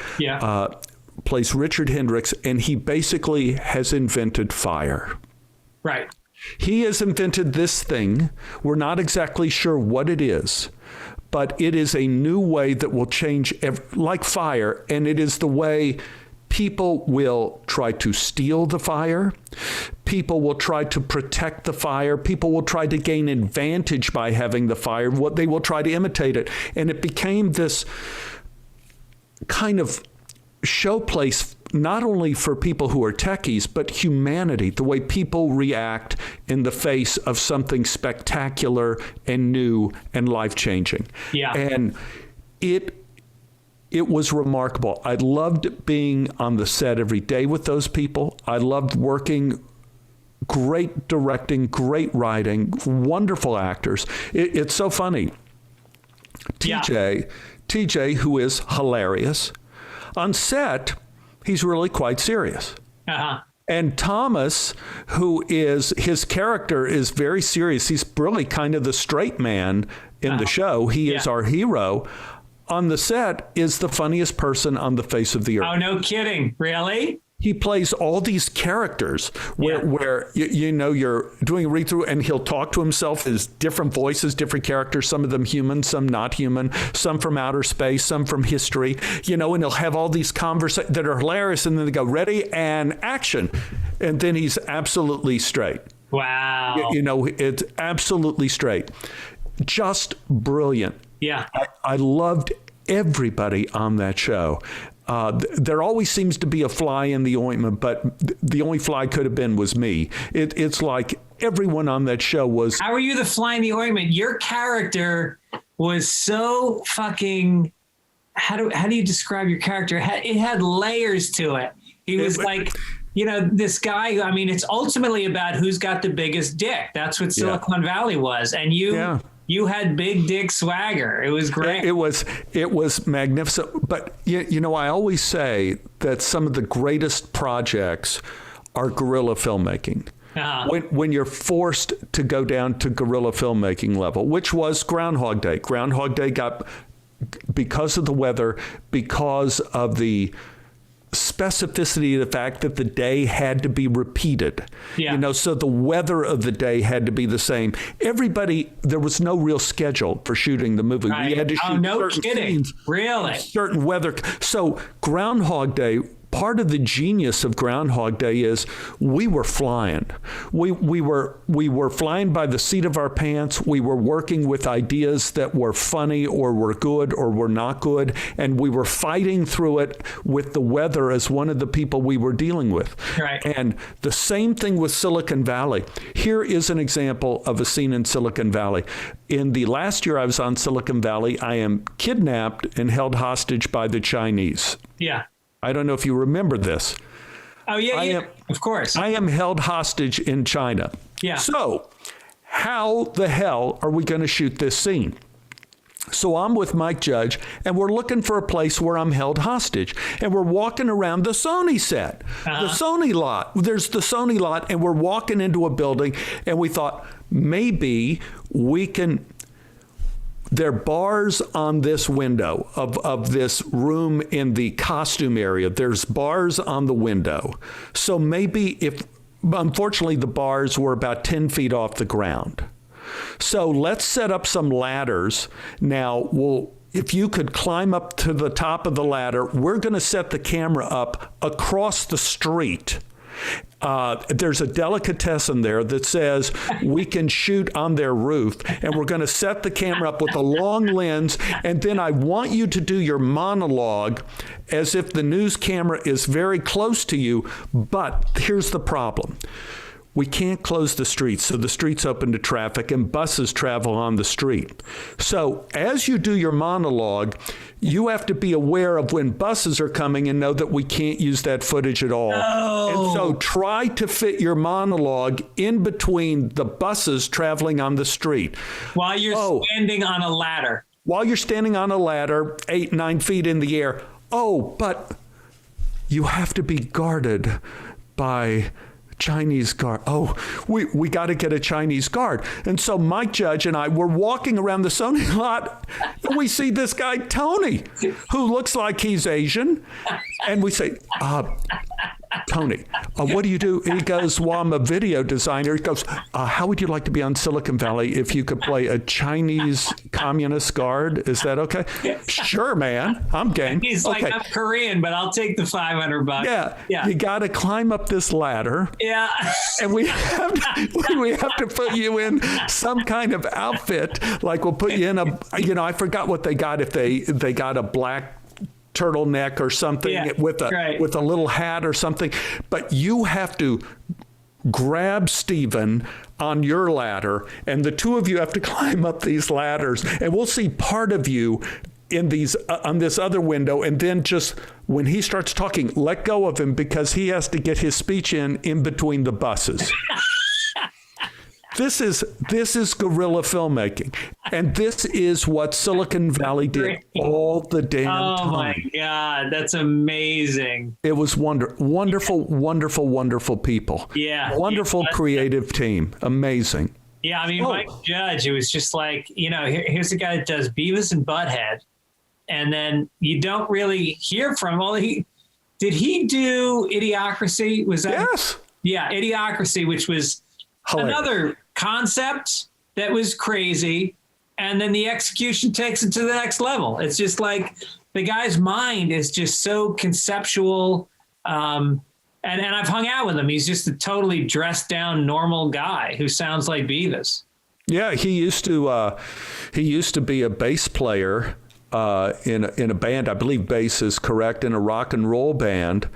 B: plays Richard Hendricks, and he basically has invented fire.
A: Right.
B: He has invented this thing. We're not exactly sure what it is, but it is a new way that will change, like fire, and it is the way people will try to steal the fire. People will try to protect the fire. People will try to gain advantage by having the fire. What they will try to imitate it. And it became this kind of showplace, not only for people who are techies, but humanity, the way people react in the face of something spectacular and new and life-changing.
A: Yeah.
B: And it was remarkable. I loved being on the set every day with those people. I loved working. Great directing, great writing, wonderful actors. It's so funny. TJ, who is hilarious, on set, he's really quite serious.
A: Uh-huh.
B: And Thomas, his character is very serious. He's really kind of the straight man in the show. He is our hero. On the set is the funniest person on the face of the earth.
A: Oh, no kidding. Really?
B: He plays all these characters where you know, you're doing a read through and he'll talk to himself as different voices, different characters, some of them human, some not human, some from outer space, some from history, you know, and he'll have all these conversations that are hilarious. And then they go, ready and action. And then he's absolutely straight.
A: Wow.
B: You know, it's absolutely straight. Just brilliant.
A: Yeah.
B: I loved everybody on that show. There always seems to be a fly in the ointment, but the only fly could have been was me. It's like everyone on that show was. How
A: are you the fly in the ointment? Your character was so fucking. How do you describe your character? It had layers to it. He was like, you know, this guy. I mean, it's ultimately about who's got the biggest dick. That's what Silicon Valley was, and you. Yeah. You had big dick swagger. It was great. It was magnificent. But, you know, I always say that some of the greatest projects are guerrilla filmmaking. Uh-huh. When you're forced to go down to guerrilla filmmaking level, which was Groundhog Day. Groundhog Day got, because of the weather, because of the specificity of the fact that the day had to be repeated. Yeah. You know, so the weather of the day had to be the same. Everybody, there was no real schedule for shooting the movie. Right.
B: We had to shoot certain scenes,
A: really?
B: certain weather. So Groundhog Day, part of the genius of Groundhog Day is we were flying. We were flying by the seat of our pants. We were working with ideas that were funny or were good or were not good, and we were fighting through it with the weather as one of the people we were dealing with.
A: Right.
B: And the same thing with Silicon Valley. Here is an example of a scene in Silicon Valley. In the last year I was on Silicon Valley, I am kidnapped and held hostage by the Chinese.
A: Yeah.
B: I don't know if you remember this.
A: Oh, yeah, of course.
B: I am held hostage in China.
A: Yeah.
B: So how the hell are we going to shoot this scene? So I'm with Mike Judge, and we're looking for a place where I'm held hostage. And we're walking around the Sony set, the Sony lot. There's the Sony lot, and we're walking into a building, and we thought maybe we can... There are bars on this window of this room in the costume area. There's bars on the window. So maybe unfortunately, the bars were about 10 feet off the ground. So let's set up some ladders. Now, if you could climb up to the top of the ladder, we're going to set the camera up across the street. There's a delicatessen there that says we can shoot on their roof, and we're going to set the camera up with a long lens, and then I want you to do your monologue as if the news camera is very close to you, but here's the problem. We can't close the streets, so the street's open to traffic, and buses travel on the street. So as you do your monologue, you have to be aware of when buses are coming and know that we can't use that footage at all.
A: No.
B: And so try to fit your monologue in between the buses traveling on the street.
A: While you're standing on a ladder.
B: While you're standing on a ladder, 8-9 feet in the air. Oh, but you have to be guarded by... Chinese guard. Oh, we got to get a Chinese guard. And so Mike Judge and I were walking around the Sony lot, and we see this guy, Tony, who looks like he's Asian. And we say, Tony, what do you do? He goes, well, I'm a video designer. He goes, how would you like to be on Silicon Valley if you could play a Chinese communist guard? Is that okay? Sure, man. I'm game.
A: He's like, I'm Korean, but I'll take the $500.
B: Yeah. You got to climb up this ladder.
A: Yeah.
B: And we have to put you in some kind of outfit. Like we'll put you in I forgot what they got, if they got a black turtleneck or something with a little hat or something. But you have to grab Stephen on your ladder, and the two of you have to climb up these ladders, and we'll see part of you in these on this other window, and then just when he starts talking, let go of him because he has to get his speech in between the buses. This is guerrilla filmmaking, and this is what Silicon Valley did all the damn time.
A: Oh my God, that's amazing!
B: It was wonderful, wonderful, wonderful people.
A: Yeah,
B: wonderful creative team, amazing.
A: Yeah, I mean, Mike Judge, it was just like, here's a guy that does Beavis and Butthead, and then you don't really hear from him. Did he do Idiocracy? Was that?
B: Yes.
A: Yeah, Idiocracy, which was another concept that was crazy, and then the execution takes it to the next level. It's just like the guy's mind is just so conceptual. And I've hung out with him. He's just a totally dressed down, normal guy who sounds like Beavis.
B: Yeah, he used to be a bass player in a band. I believe bass is correct, in a rock and roll band.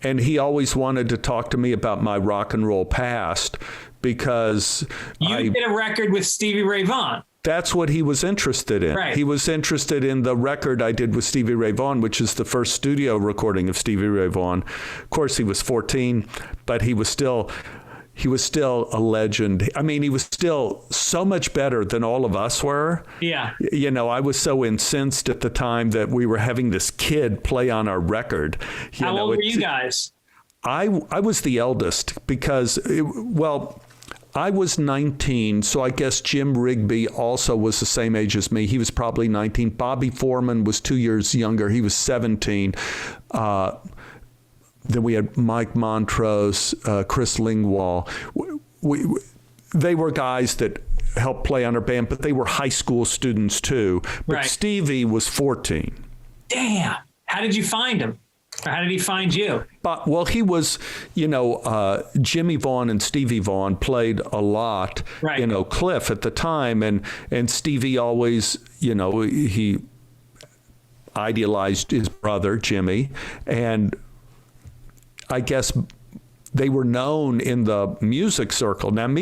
B: And he always wanted to talk to me about my rock and roll past because
A: you did a record with Stevie Ray Vaughan.
B: That's what he was interested in. Right. He was interested in the record I did with Stevie Ray Vaughan, which is the first studio recording of Stevie Ray Vaughan. Of course, he was 14, but he was still a legend. I mean, he was still so much better than all of us were.
A: Yeah.
B: I was so incensed at the time that we were having this kid play on our record.
A: How old were you guys?
B: I was the eldest because, I was 19, so I guess Jim Rigby also was the same age as me. He was probably 19. Bobby Foreman was 2 years younger. He was 17. Then we had Mike Montrose, Chris Lingwall. They were guys that helped play on our band, but they were high school students too. But Stevie was 14.
A: Damn. How did you find him? How did he find you?
B: But, well, he was, Jimmy Vaughan and Stevie Vaughan played a lot in Oak Cliff at the time. And Stevie always, he idealized his brother, Jimmy. And I guess they were known in the music circle. Now,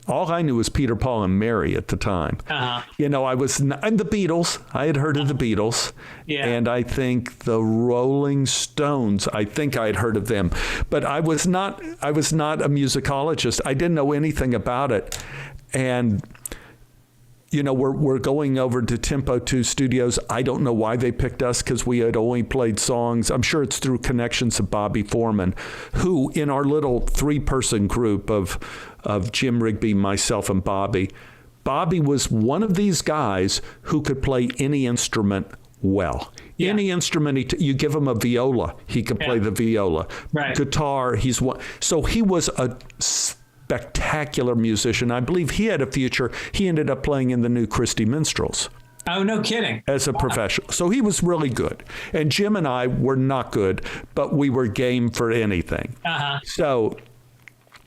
B: all I knew was Peter, Paul, and Mary at the time.
A: Uh-huh.
B: And the Beatles. I had heard of the Beatles.
A: Yeah.
B: And I think the Rolling Stones, I think I'd heard of them. But I was not a musicologist. I didn't know anything about it. And we're going over to Tempo 2 Studios. I don't know why they picked us, because we had only played songs. I'm sure it's through connections of Bobby Foreman, who in our little 3-person group of Jim Rigby, myself, and Bobby was one of these guys who could play any instrument well. Yeah. Any instrument, you give him a viola, he could play the viola. Right. Guitar, he's one. So he was a spectacular musician. I believe he had a future. He ended up playing in the new Christie Minstrels.
A: Oh, no kidding.
B: As a professional. So he was really good. And Jim and I were not good, but we were game for anything. Uh-huh. So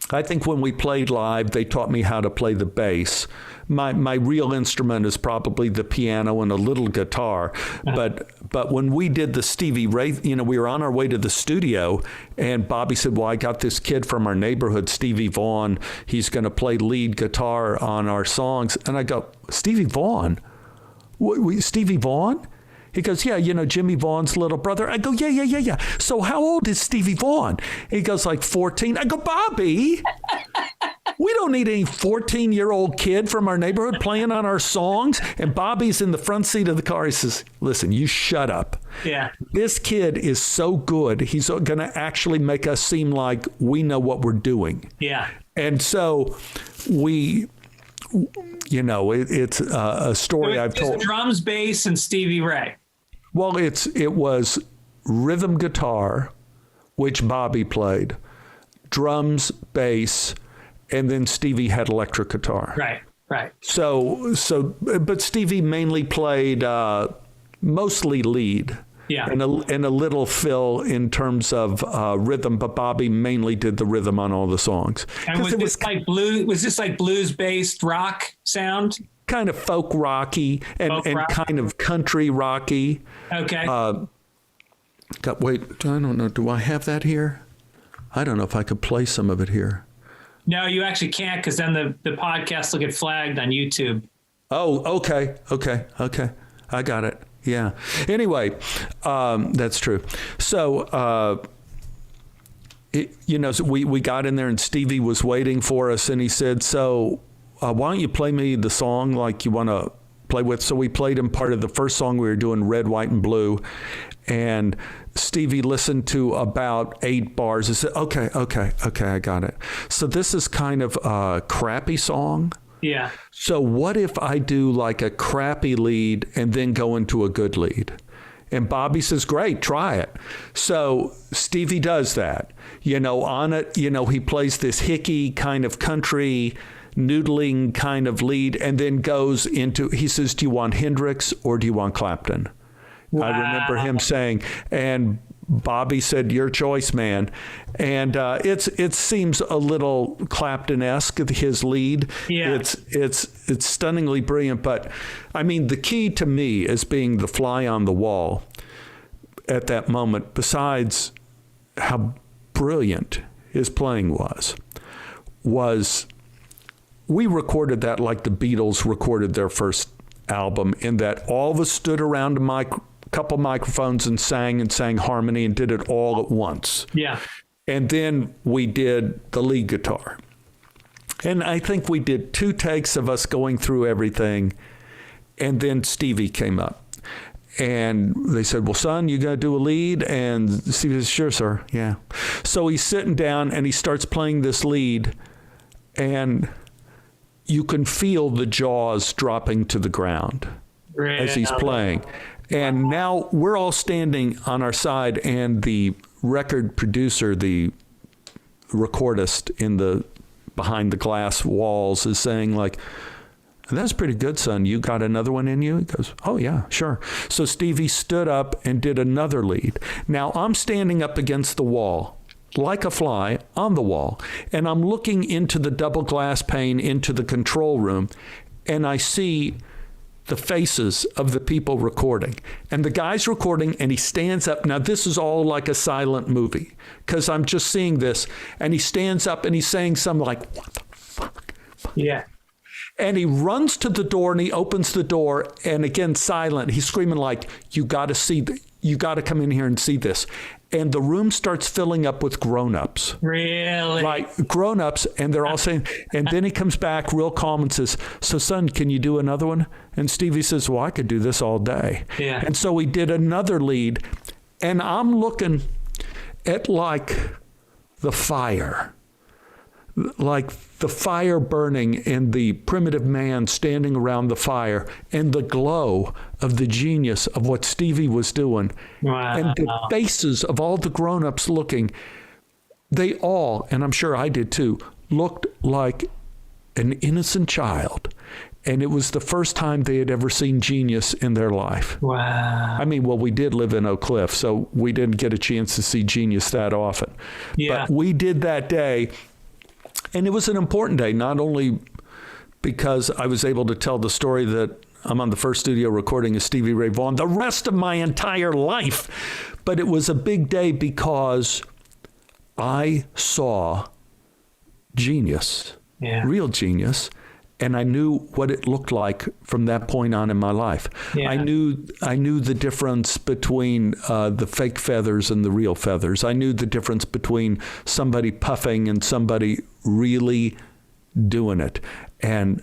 B: I think when we played live, they taught me how to play the bass. My real instrument is probably the piano and a little guitar. Uh-huh. But when we did the Stevie Ray, we were on our way to the studio, and Bobby said, well, I got this kid from our neighborhood, Stevie Vaughan. He's going to play lead guitar on our songs. And I go, Stevie Vaughan? Stevie Vaughan? He goes, yeah, Jimmy Vaughan's little brother. I go, yeah. So how old is Stevie Vaughan? He goes, like 14. I go, Bobby, we don't need any 14-year-old kid from our neighborhood playing on our songs. And Bobby's in the front seat of the car. He says, listen, you shut up. Yeah. This kid is so good. He's going to actually make us seem like we know what we're doing. Yeah. And so it's a story I've told.
A: Drums, bass, and Stevie Ray.
B: Well, it was rhythm guitar, which Bobby played, drums, bass, and then Stevie had electric guitar.
A: Right.
B: So, but Stevie mainly played mostly lead. Yeah. And a little fill in terms of rhythm, but Bobby mainly did the rhythm on all the songs.
A: And was this like blues-based rock sound?
B: Kind of folk rocky and kind of country rocky. Okay. Wait, I don't know. Do I have that here? I don't know if I could play some of it here.
A: No, you actually can't, because then the podcast will get flagged on YouTube. Oh,
B: okay. I got it. Yeah. Anyway, that's true. So, so we got in there and Stevie was waiting for us, and he said, so why don't you play me the song like you want to play with? So we played him part of the first song. We were doing Red, White, and Blue. And Stevie listened to about 8 bars and said, okay, I got it. So this is kind of a crappy song.
A: Yeah.
B: So what if I do like a crappy lead and then go into a good lead? And Bobby says, great, try it. So Stevie does that. On it, he plays this hickey kind of country noodling kind of lead and then goes into, he says, do you want Hendrix or do you want Clapton? Wow. I remember him saying, and Bobby said, your choice, man. And it seems a little Clapton-esque, his lead. Yeah. It's stunningly brilliant. But I mean, the key to me as being the fly on the wall at that moment, besides how brilliant his playing was we recorded that like the Beatles recorded their first album, in that all of us stood around a couple microphones and sang harmony and did it all at once. Yeah. And then we did the lead guitar. And I think we did 2 takes of us going through everything. And then Stevie came up. And they said, well, son, you got to do a lead? And Stevie says, sure, sir. Yeah. So he's sitting down and he starts playing this lead. And you can feel the jaws dropping to the ground as he's playing. And now we're all standing on our side, and the record producer, the recordist in the behind the glass walls, is saying like, That's pretty good, son. You got another one in you? He goes, oh, yeah, sure. So Stevie stood up and did another lead. Now, I'm standing up against the wall, like a fly on the wall, and I'm looking into the double glass pane into the control room, and I see the faces of the people recording. And the guy's recording, and he stands up. Now, this is all like a silent movie, because I'm just seeing this, and he stands up, and he's saying something like, what the fuck?
A: Yeah.
B: And he runs to the door and he opens the door, and again, silent. He's screaming like, you got to come in here and see this. And the room starts filling up with grown-ups.
A: Really?
B: Like grown-ups, and they're all saying, and then he comes back real calm and says, so son, can you do another one? And Stevie says, well, I could do this all day.
A: Yeah.
B: And so he did another lead, and I'm looking at like the fire. Like the fire burning and the primitive man standing around the fire and the glow of the genius of what Stevie was doing.
A: Wow.
B: And the faces of all the grown-ups looking, they all, and I'm sure I did too, looked like an innocent child. And it was the first time they had ever seen genius in their life.
A: Wow.
B: I mean, well, we did live in Oak Cliff, so we didn't get a chance to see genius that often.
A: Yeah.
B: But we did that day. And it was an important day, not only because I was able to tell the story that I'm on the first studio recording of Stevie Ray Vaughan the rest of my entire life, but it was a big day because I saw genius, real genius, and I knew what it looked like from that point on in my life. Yeah. I knew the difference between the fake feathers and the real feathers. I knew the difference between somebody puffing and somebody really doing it. And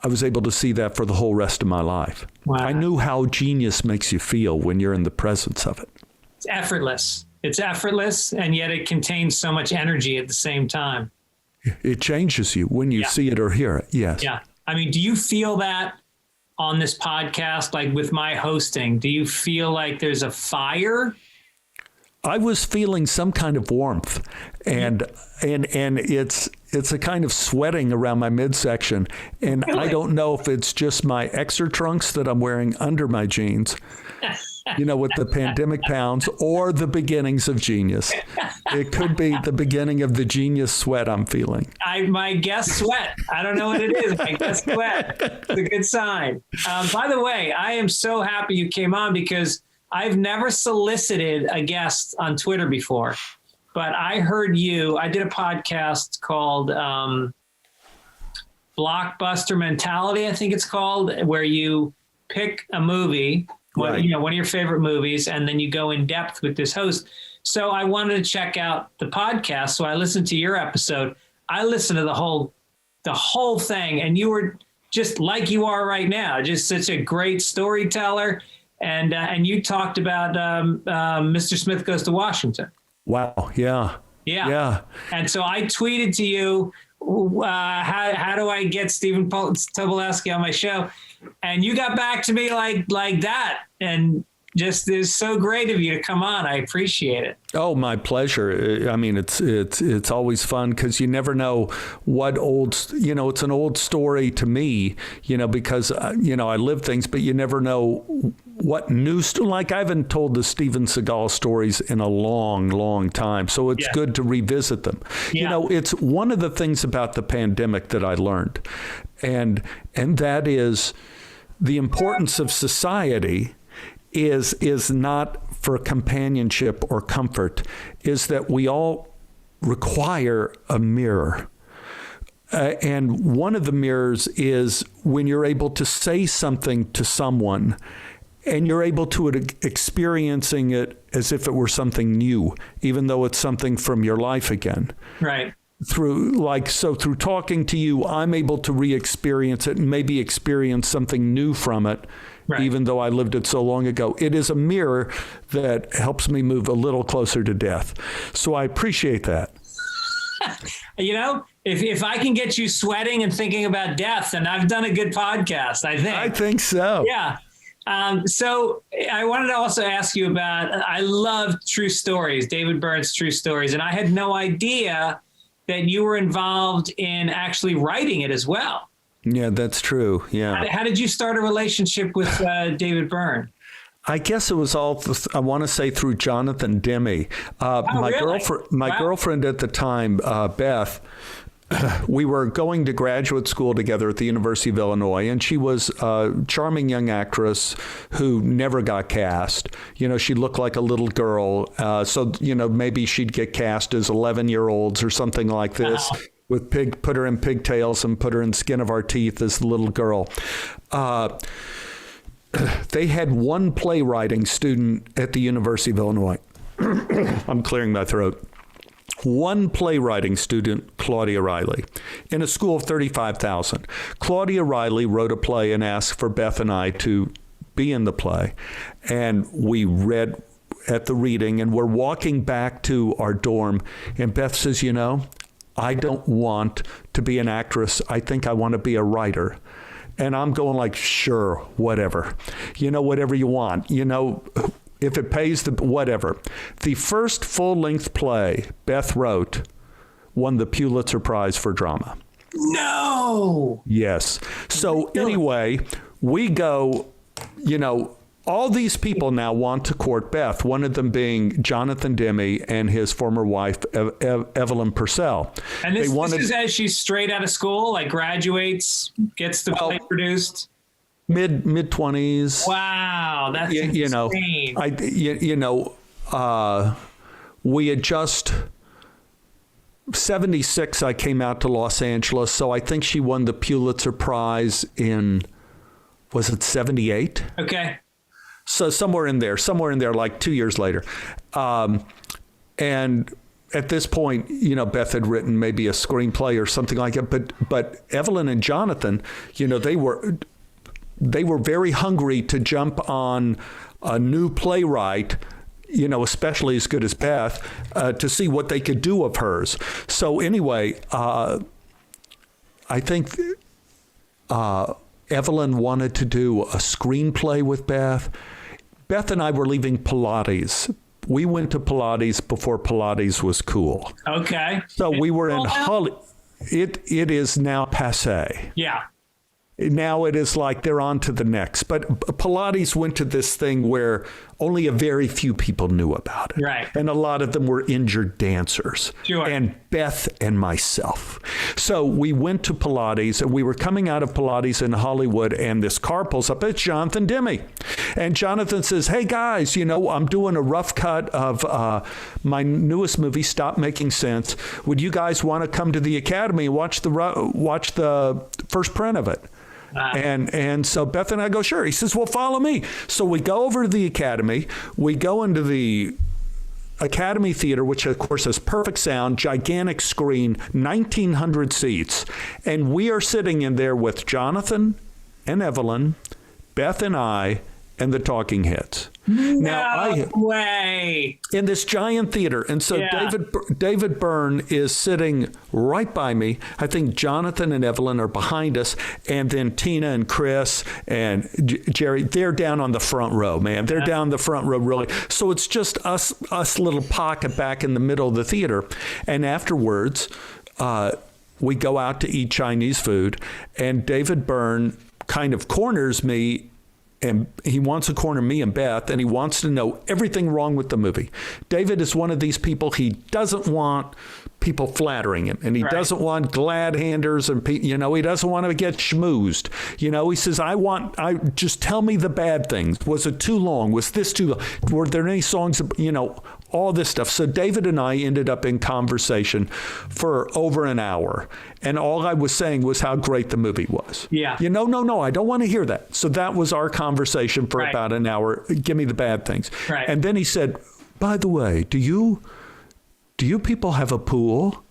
B: I was able to see that for the whole rest of my life. Wow. I knew how genius makes you feel when you're in the presence of it.
A: It's effortless. It's effortless, and yet it contains so much energy at the same time.
B: It changes you when you see it or hear it. Yes.
A: Yeah. I mean, do you feel that on this podcast, like with my hosting? Do you feel like there's a fire?
B: I was feeling some kind of warmth, and it's a kind of sweating around my midsection, and really? I don't know if it's just my exer trunks that I'm wearing under my jeans. With the pandemic pounds, or the beginnings of genius. It could be the beginning of the genius sweat I'm feeling.
A: My guess sweat. I don't know what it is. My guess sweat. It's a good sign. By the way, I am so happy you came on because I've never solicited a guest on Twitter before, but I heard you. I did a podcast called Blockbuster Mentality, I think it's called, where you pick a movie. Right. One of your favorite movies, and then you go in depth with this host. So I wanted to check out the podcast. So I listened to your episode. I listened to the whole thing, and you were just like you are right now, just such a great storyteller. And you talked about Mr. Smith Goes to Washington.
B: Wow. Yeah.
A: Yeah.
B: Yeah.
A: And so I tweeted to you, how do I get Stephen Tobolowsky on my show? And you got back to me like that, and just is so great of you to come on. I appreciate it. Oh, my pleasure. I mean, it's always fun because you never know what it's an old story to me, because I live things, but you never know what new like I haven't told the Steven Seagal stories in a long, long time. So it's good to revisit them. Yeah. It's one of the things about the pandemic that I learned, and that is the importance of society is not for companionship or comfort, is that we all require a mirror. And one of the mirrors is when you're able to say something to someone and you're able to experiencing it as if it were something new, even though it's something from your life again. Right. Through talking to you, I'm able to re-experience it and maybe experience something new from it. Right. Even though I lived it so long ago. It is a mirror that helps me move a little closer to death. So I appreciate that. If I can get you sweating and thinking about death, then I've done a good podcast, I think. I think so. Yeah. So I wanted to also ask you about, I love true stories, David Byrne's true stories, and I had no idea that you were involved in actually writing it as well.
B: Yeah, that's true. Yeah.
A: How did you start a relationship with David Byrne?
B: I guess it was all, I want to say, through Jonathan Demme. My girlfriend at the time, Beth, we were going to graduate school together at the University of Illinois, and she was a charming young actress who never got cast. You know, she looked like a little girl. So, you know, maybe she'd get cast as 11-year-olds or something like this.
A: Wow.
B: With put her in pigtails and put her in Skin of Our Teeth as the little girl. They had one playwriting student at the University of Illinois. I'm clearing my throat. One playwriting student, Claudia Riley, in a school of 35,000. Claudia Riley wrote a play and asked for Beth and I to be in the play. And we read at the reading, and we're walking back to our dorm, and Beth says, you know, I don't want to be an actress. I think I want to be a writer. And I'm going like, sure, whatever. You know, whatever you want. You know, if it pays, whatever. The first full-length play Beth wrote won the Pulitzer Prize for drama.
A: No!
B: Yes. So anyway, we go, you know, all these people now want to court Beth, one of them being Jonathan Demme and his former wife, Evelyn Purcell.
A: And this is as she's straight out of school, like graduates, gets the play produced?
B: Mid-20s.
A: Wow, that's insane.
B: We had just... 76, I came out to Los Angeles, so I think she won the Pulitzer Prize in, was it 78?
A: Okay.
B: So somewhere in there, like 2 years later. And at this point, you know, Beth had written maybe a screenplay or something like that. But Evelyn and Jonathan, you know, they were very hungry to jump on a new playwright, you know, especially as good as Beth, to see what they could do of hers. So anyway, I think Evelyn wanted to do a screenplay with Beth. Beth and I were leaving Pilates. We went to Pilates before Pilates was cool.
A: Okay.
B: So we were in Hollywood. It is now passé.
A: Yeah.
B: Now it is like they're on to the next. But Pilates went to this thing where only a very few people knew about it.
A: Right.
B: And a lot of them were injured dancers.
A: Sure.
B: And Beth and myself. So we went to Pilates, and we were coming out of Pilates in Hollywood, and this car pulls up. It's Jonathan Demme. And Jonathan says, hey, guys, you know, I'm doing a rough cut of my newest movie, Stop Making Sense. Would you guys want to come to the Academy and watch the first print of it? And so Beth and I go, sure. He says, well, follow me. So we go over to the Academy. We go into the Academy Theater, which of course has perfect sound, gigantic screen, 1,900 seats. And we are sitting in there with Jonathan and Evelyn, Beth and I, and the Talking Heads.
A: No way.
B: In this giant theater. And so David Byrne is sitting right by me. I think Jonathan and Evelyn are behind us. And then Tina and Chris and Jerry, they're down on the front row, man. They're down the front row, really. So it's just us little pocket back in the middle of the theater. And afterwards, we go out to eat Chinese food. And David Byrne kind of corners me. And he wants to corner me and Beth, and he wants to know everything wrong with the movie. David is one of these people, he doesn't want people flattering him, and he doesn't want glad handers, and you know, he doesn't want to get schmoozed. You know, he says, I just tell me the bad things. Was it too long? Was this too long? Were there any songs, you know, all this stuff. So David and I ended up in conversation for over an hour. And all I was saying was how great the movie was. Yeah. You know, no, I don't want to hear that. So that was our conversation for about an hour. Give me the bad things. Right. And then he said, by the way, do you people have a pool?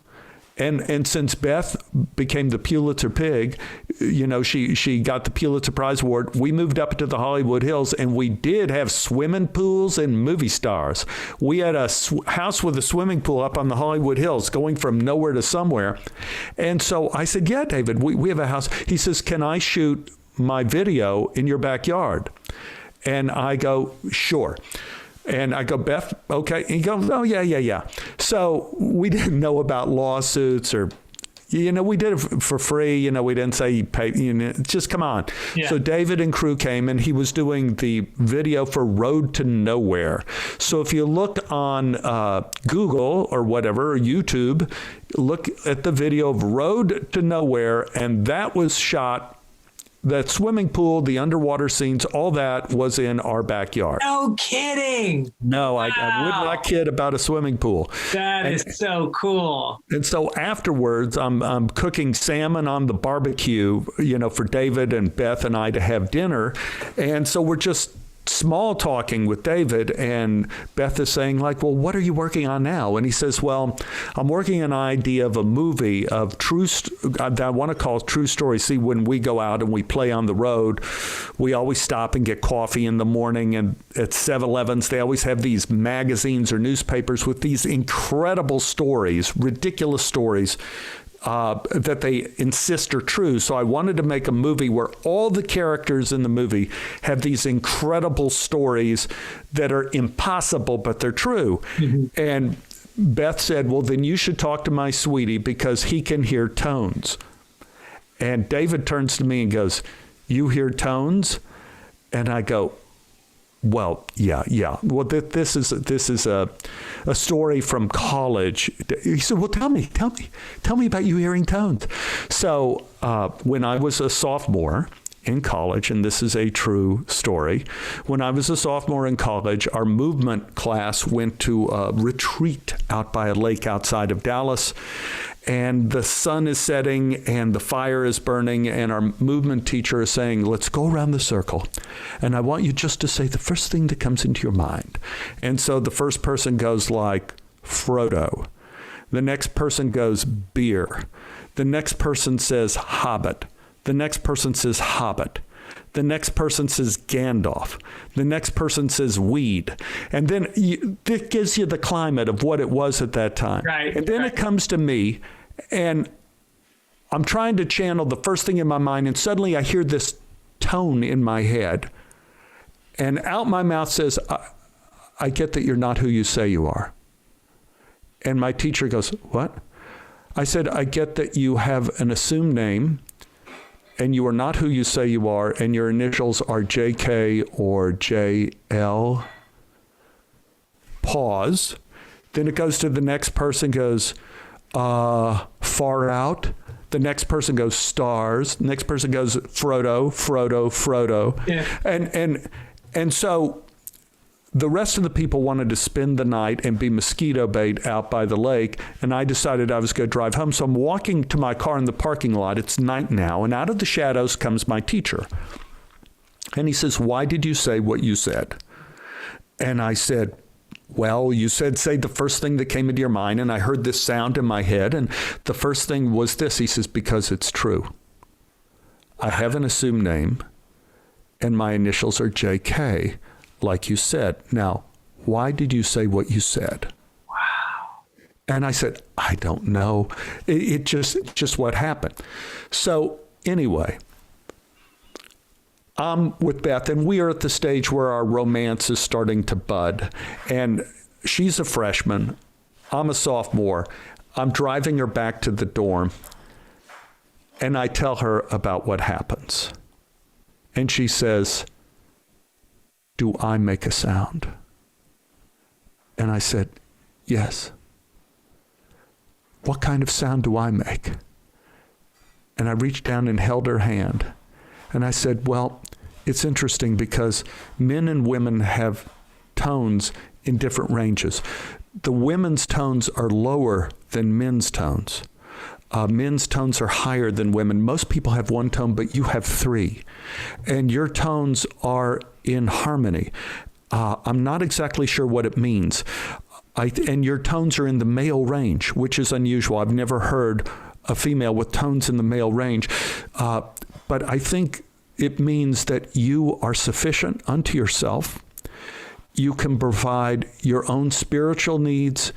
B: And since Beth became the Pulitzer Pig, you know, she got the Pulitzer Prize Award, we moved up to the Hollywood Hills, and we did have swimming pools and movie stars. We had a house with a swimming pool up on the Hollywood Hills, going from nowhere to somewhere. And so I said, yeah, David, we have a house. He says, can I shoot my video in your backyard? And I go, sure. And I go, Beth, okay. And he goes, oh, yeah. So we didn't know about lawsuits or, we did it for free. We didn't say pay. Just come on.
A: Yeah.
B: So David and crew came, and he was doing the video for Road to Nowhere. So if you look on Google or whatever, or YouTube, look at the video of Road to Nowhere, and that was shot. That swimming pool, the underwater scenes, all that was in our backyard.
A: No kidding.
B: No,
A: wow.
B: I would not kid about a swimming pool.
A: That is so cool.
B: And so afterwards, I'm cooking salmon on the barbecue, for David and Beth and I to have dinner. And so we're just small talking with David, and Beth is saying, like, well, what are you working on now? And he says, well, I'm working on an idea of a movie of that I want to call true story. See, when we go out and we play on the road, we always stop and get coffee in the morning, and at 7-Elevens, they always have these magazines or newspapers with these incredible stories, ridiculous stories, that they insist are true. So I wanted to make a movie where all the characters in the movie have these incredible stories that are impossible, but they're true. Mm-hmm. And Beth said, well, then you should talk to my sweetie because he can hear tones. And David turns to me and goes, you hear tones? And I go, well, yeah. Well, this is a story from college. He said, well, tell me about you hearing tones. So when I was a sophomore in college, and this is a true story, when I was a sophomore in college, our movement class went to a retreat out by a lake outside of Dallas. And the sun is setting and the fire is burning, and our movement teacher is saying, let's go around the circle. And I want you just to say the first thing that comes into your mind. And so the first person goes like Frodo. The next person goes beer. The next person says Hobbit. The next person says Hobbit. The next person says Gandalf. The next person says weed. And then it gives you the climate of what it was at that time.
A: Right.
B: And then it comes to me, and I'm trying to channel the first thing in my mind, and suddenly I hear this tone in my head. And out my mouth says, I get that you're not who you say you are. And my teacher goes, what? I said, I get that you have an assumed name, and you are not who you say you are, and your initials are JK or JL. Pause. Then it goes to the next person, goes, far out. The next person goes stars. The next person goes Frodo. Yeah. And so the rest of the people wanted to spend the night and be mosquito bait out by the lake, and I decided I was going to drive home. So I'm walking to my car in the parking lot. It's night now, and out of the shadows comes my teacher. And he says, why did you say what you said? And I said, well, you said say the first thing that came into your mind, and I heard this sound in my head, and the first thing was this. He says, because it's true. I have an assumed name, and my initials are JK. Like you said. Now, why did you say what you said?
A: Wow.
B: And I said, I don't know. It just what happened. So anyway, I'm with Beth, and we are at the stage where our romance is starting to bud. And she's a freshman. I'm a sophomore. I'm driving her back to the dorm, and I tell her about what happens. And she says, do I make a sound? And I said, yes. What kind of sound do I make? And I reached down and held her hand. And I said, well, it's interesting because men and women have tones in different ranges. The women's tones are lower than men's tones. Men's tones are higher than women. Most people have one tone, but you have three. And your tones are in harmony. I'm not exactly sure what it means. And your tones are in the male range, which is unusual. I've never heard a female with tones in the male range. But I think it means that you are sufficient unto yourself. You can provide your own spiritual needs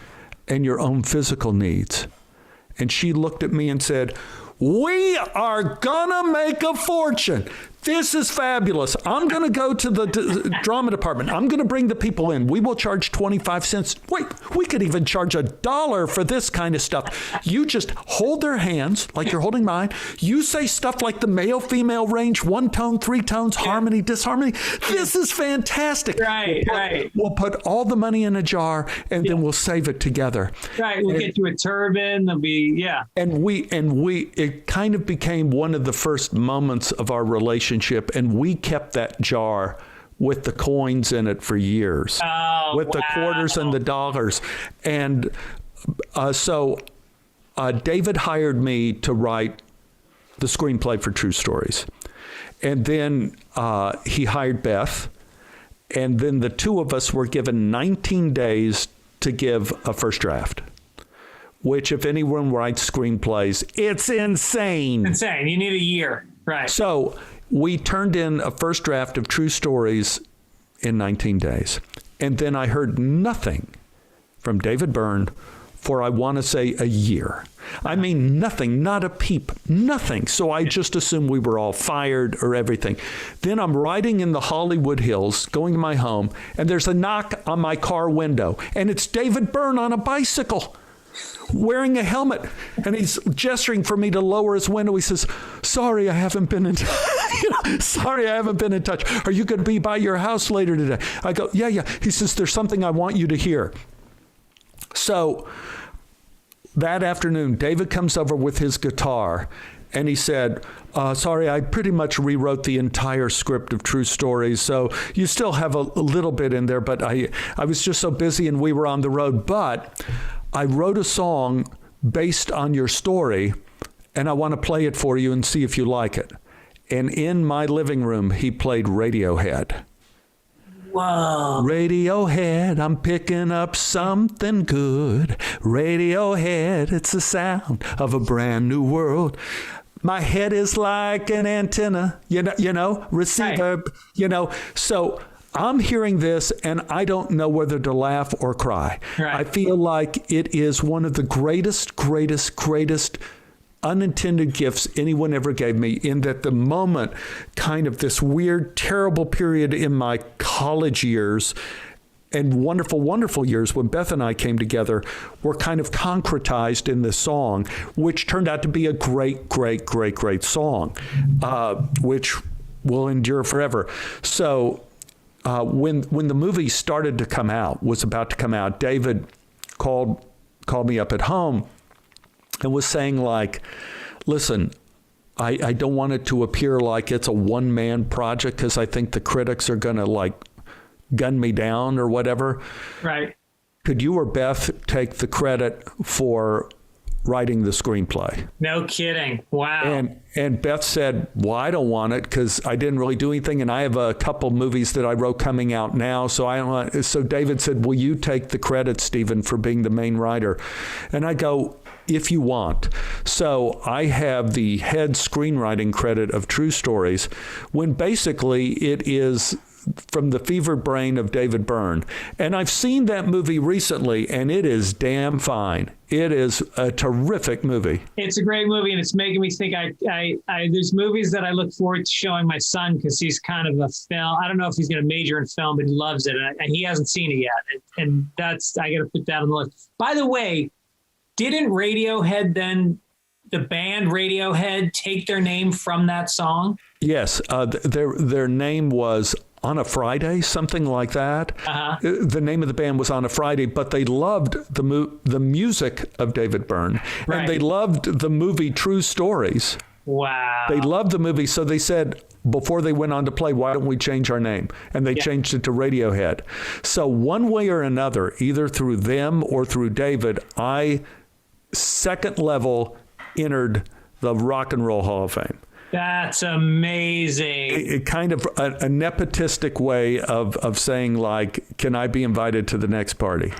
B: and your own physical needs. And she looked at me and said, we are gonna make a fortune. This is fabulous. I'm gonna go to the drama department. I'm gonna bring the people in. We will charge 25 cents. Wait, We could even charge $1 for this kind of stuff. You just hold their hands like you're holding mine. You say stuff like the male-female range, 1 tone, 3 tones, harmony, disharmony. This is fantastic.
A: Right.
B: We'll put all the money in a jar and then we'll save it together.
A: Right. We'll get you a turban. There'll be,
B: And it kind of became one of the first moments of our relationship, and we kept that jar with the coins in it for years, with the quarters and the dollars. And so David hired me to write the screenplay for True Stories. And then he hired Beth. And then the two of us were given 19 days to give a first draft, which if anyone writes screenplays, it's insane.
A: Insane. You need a year. Right.
B: So we turned in a first draft of True Stories in 19 days. And then I heard nothing from David Byrne for, I want to say, a year. I mean, nothing, not a peep, nothing. So I just assumed we were all fired or everything. Then I'm riding in the Hollywood Hills, going to my home, and there's a knock on my car window. And it's David Byrne on a bicycle, wearing a helmet, and he's gesturing for me to lower his window. He says, sorry, I haven't been in sorry, I haven't been in touch. Are you going to be by your house later today? I go, yeah. He says, there's something I want you to hear. So that afternoon, David comes over with his guitar, and he said, sorry, I pretty much rewrote the entire script of True Stories, so you still have a little bit in there, but I was just so busy and we were on the road. But I wrote a song based on your story, and I want to play it for you and see if you like it. And in my living room, he played Radiohead.
A: Whoa.
B: Radiohead, I'm picking up something good. Radiohead, it's the sound of a brand new world. My head is like an antenna, you know, receiver, right. So I'm hearing this and I don't know whether to laugh or cry. Right. I feel like it is one of the greatest unintended gifts anyone ever gave me, in that the moment, kind of this weird, terrible period in my college years and wonderful years when Beth and I came together were kind of concretized in this song, which turned out to be a great song, which will endure forever. So when the movie was about to come out, David called me up at home and was saying, like, listen, I don't want it to appear like it's a one-man project because I think the critics are going to, like, gun me down or whatever.
A: Right.
B: Could you or Beth take the credit for writing the screenplay?
A: No kidding. Wow.
B: And Beth said, well, I don't want it because I didn't really do anything, and I have a couple movies that I wrote coming out now, so I don't want. So David said, will you take the credit, Stephen, for being the main writer? And I go, if you want. So I have the head screenwriting credit of True Stories, when basically it is from the fevered brain of David Byrne. And I've seen that movie recently, and it is damn fine. It is a terrific movie. It's
A: a great movie, and it's making me think. There's movies that I look forward to showing my son because he's kind of a film. I don't know if he's going to major in film, but he loves it, and he hasn't seen it yet. And that's, I got to put that on the list. By the way, didn't Radiohead then, the band Radiohead, take their name from that song?
B: Yes, their name was On a Friday, something like that. Uh-huh. The name of the band was On a Friday, but they loved the music of David Byrne, right. And they loved the movie True Stories.
A: Wow.
B: They loved the movie, so they said, before they went on to play, why don't we change our name? And they changed it to Radiohead. So one way or another, either through them or through David, I second level entered the Rock and Roll Hall of Fame.
A: That's amazing.
B: It kind of a nepotistic way of saying, like, can I be invited to the next party?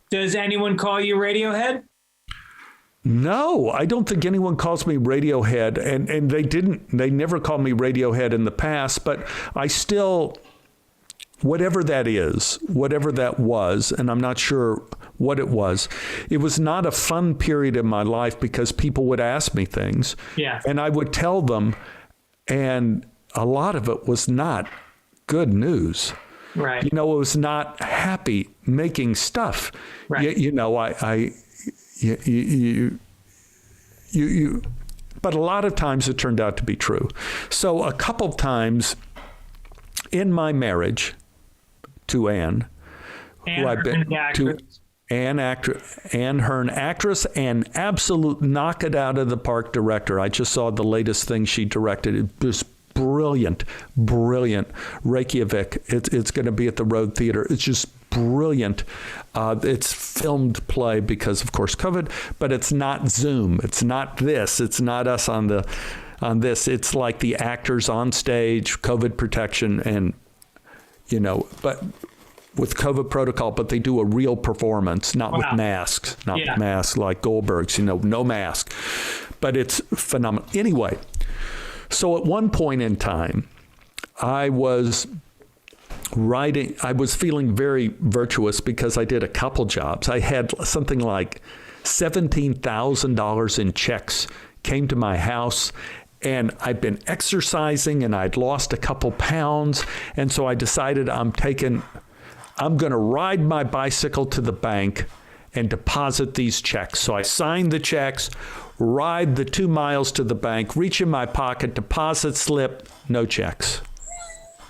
A: Does anyone call you Radiohead?
B: No, I don't think anyone calls me Radiohead, and they never called me Radiohead in the past, but I still, whatever that is, whatever that was, and I'm not sure what it was not a fun period in my life because people would ask me things, and I would tell them, and a lot of it was not good news.
A: Right.
B: You know, I was not happy making stuff.
A: Right.
B: You know, but a lot of times it turned out to be true. So a couple of times in my marriage to Anne, who I've been to, Anne Hearn, actress and absolute knock it out of the park director. I just saw the latest thing she directed. It was brilliant. Reykjavik. It's going to be at the Road Theater. It's just brilliant. It's filmed play because, of course, COVID, but it's not Zoom. It's not this. It's not us on this. It's like the actors on stage, COVID protection, and but with COVID protocol, but they do a real performance, not with masks, with masks like Goldberg's, no mask, but it's phenomenal. Anyway, so at one point in time, I was feeling very virtuous because I did a couple jobs. I had something like $17,000 in checks came to my house, and I'd been exercising and I'd lost a couple pounds. And so I decided I'm going to ride my bicycle to the bank and deposit these checks. So I signed the checks, ride the 2 miles to the bank, reach in my pocket, deposit slip, no checks.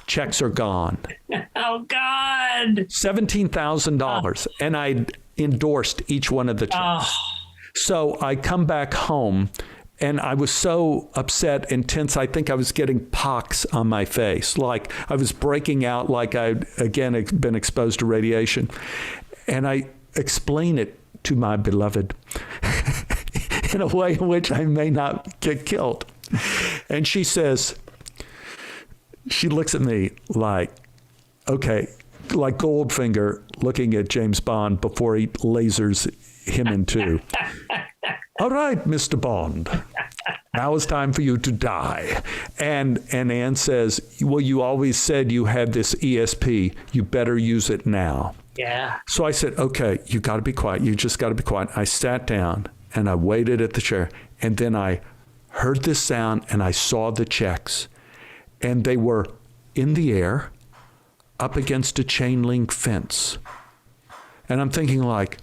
B: Checks are gone.
A: Oh, God.
B: $17,000. And I endorsed each one of the checks.
A: Oh.
B: So I come back home, and I was so upset and tense, I think I was getting pox on my face. Like I was breaking out, like I'd, again, been exposed to radiation. And I explain it to my beloved in a way in which I may not get killed. And she says, she looks at me like, okay, like Goldfinger looking at James Bond before he lasers him in two. All right, Mr. Bond, now it's time for you to die. And Anne says, well, you always said you had this ESP. You better use it now.
A: Yeah.
B: So I said, okay, you got to be quiet. You just got to be quiet. I sat down and I waited at the chair. And then I heard this sound and I saw the checks. And they were in the air up against a chain link fence. And I'm thinking like,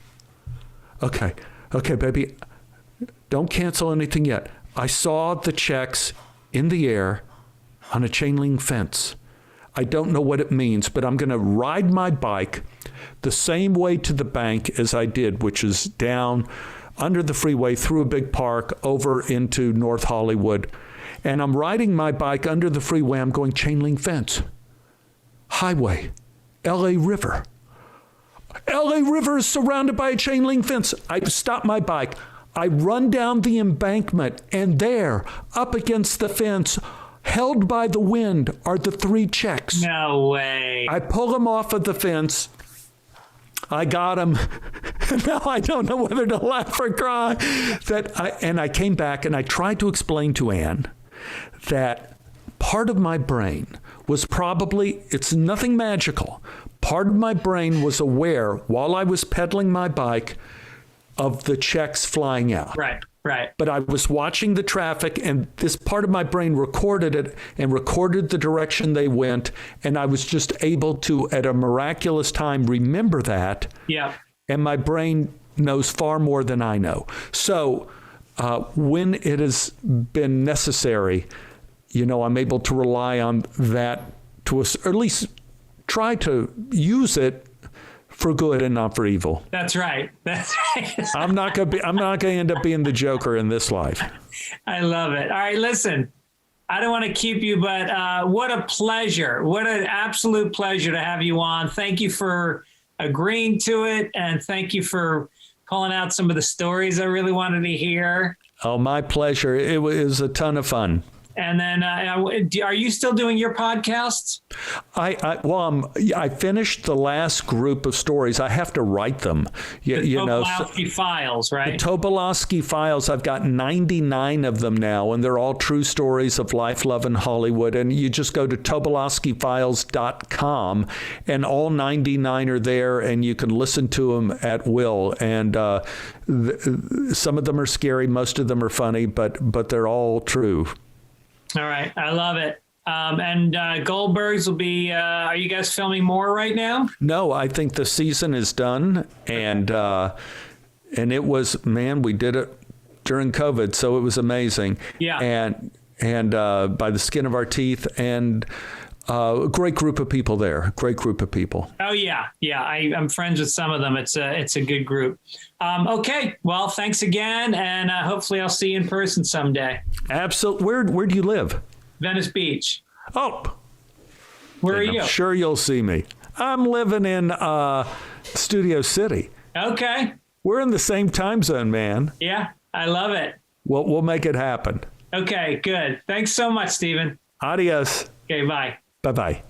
B: okay, baby, don't cancel anything yet. I saw the checks in the air on a chain link fence. I don't know what it means, but I'm going to ride my bike the same way to the bank as I did, which is down under the freeway, through a big park, over into North Hollywood. And I'm riding my bike under the freeway. I'm going chain link fence. Highway, LA River. LA River is surrounded by a chain link fence. I stop my bike. I run down the embankment, and there, up against the fence, held by the wind, are the 3 checks.
A: No way.
B: I pull them off of the fence. I got them. Now I don't know whether to laugh or cry. And I came back and I tried to explain to Anne that part of my brain was probably, it's nothing magical. Part of my brain was aware while I was pedaling my bike of the checks flying out.
A: Right.
B: But I was watching the traffic, and this part of my brain recorded it and recorded the direction they went. And I was just able to, at a miraculous time, remember that.
A: Yeah.
B: And my brain knows far more than I know. So when it has been necessary, I'm able to rely on that or at least try to use it for good and not for evil.
A: That's right.
B: I'm not going to end up being the Joker in this life.
A: I love it. All right, listen, I don't want to keep you, but what a pleasure. What an absolute pleasure to have you on. Thank you for agreeing to it. And thank you for calling out some of the stories I really wanted to hear.
B: Oh, my pleasure. It was a ton of fun.
A: And then, are you still doing your podcasts?
B: I finished the last group of stories. I have to write them.
A: Tobolowsky Files, right?
B: The Tobolowsky Files. I've got 99 of them now, and they're all true stories of life, love, and Hollywood. And you just go to Tobolowskyfiles.com, and all 99 are there, and you can listen to them at will. And some of them are scary, most of them are funny, but they're all true.
A: All right. I love it. And Goldberg's will be, are you guys filming more right now?
B: No, I think the season is done. And it was, man, we did it during COVID, so it was amazing.
A: Yeah.
B: And by the skin of our teeth, and a great group of people there. Great group of people.
A: Oh yeah, yeah. I'm friends with some of them. It's a good group. Okay. Well, thanks again, and hopefully I'll see you in person someday.
B: Absolutely. Where do you live?
A: Venice Beach.
B: Oh.
A: Where are you?
B: I'm sure you'll see me. I'm living in Studio City.
A: Okay.
B: We're in the same time zone, man.
A: Yeah, I love it.
B: We'll make it happen.
A: Okay, good. Thanks so much, Stephen.
B: Adios.
A: Okay, bye.
B: Bye-bye.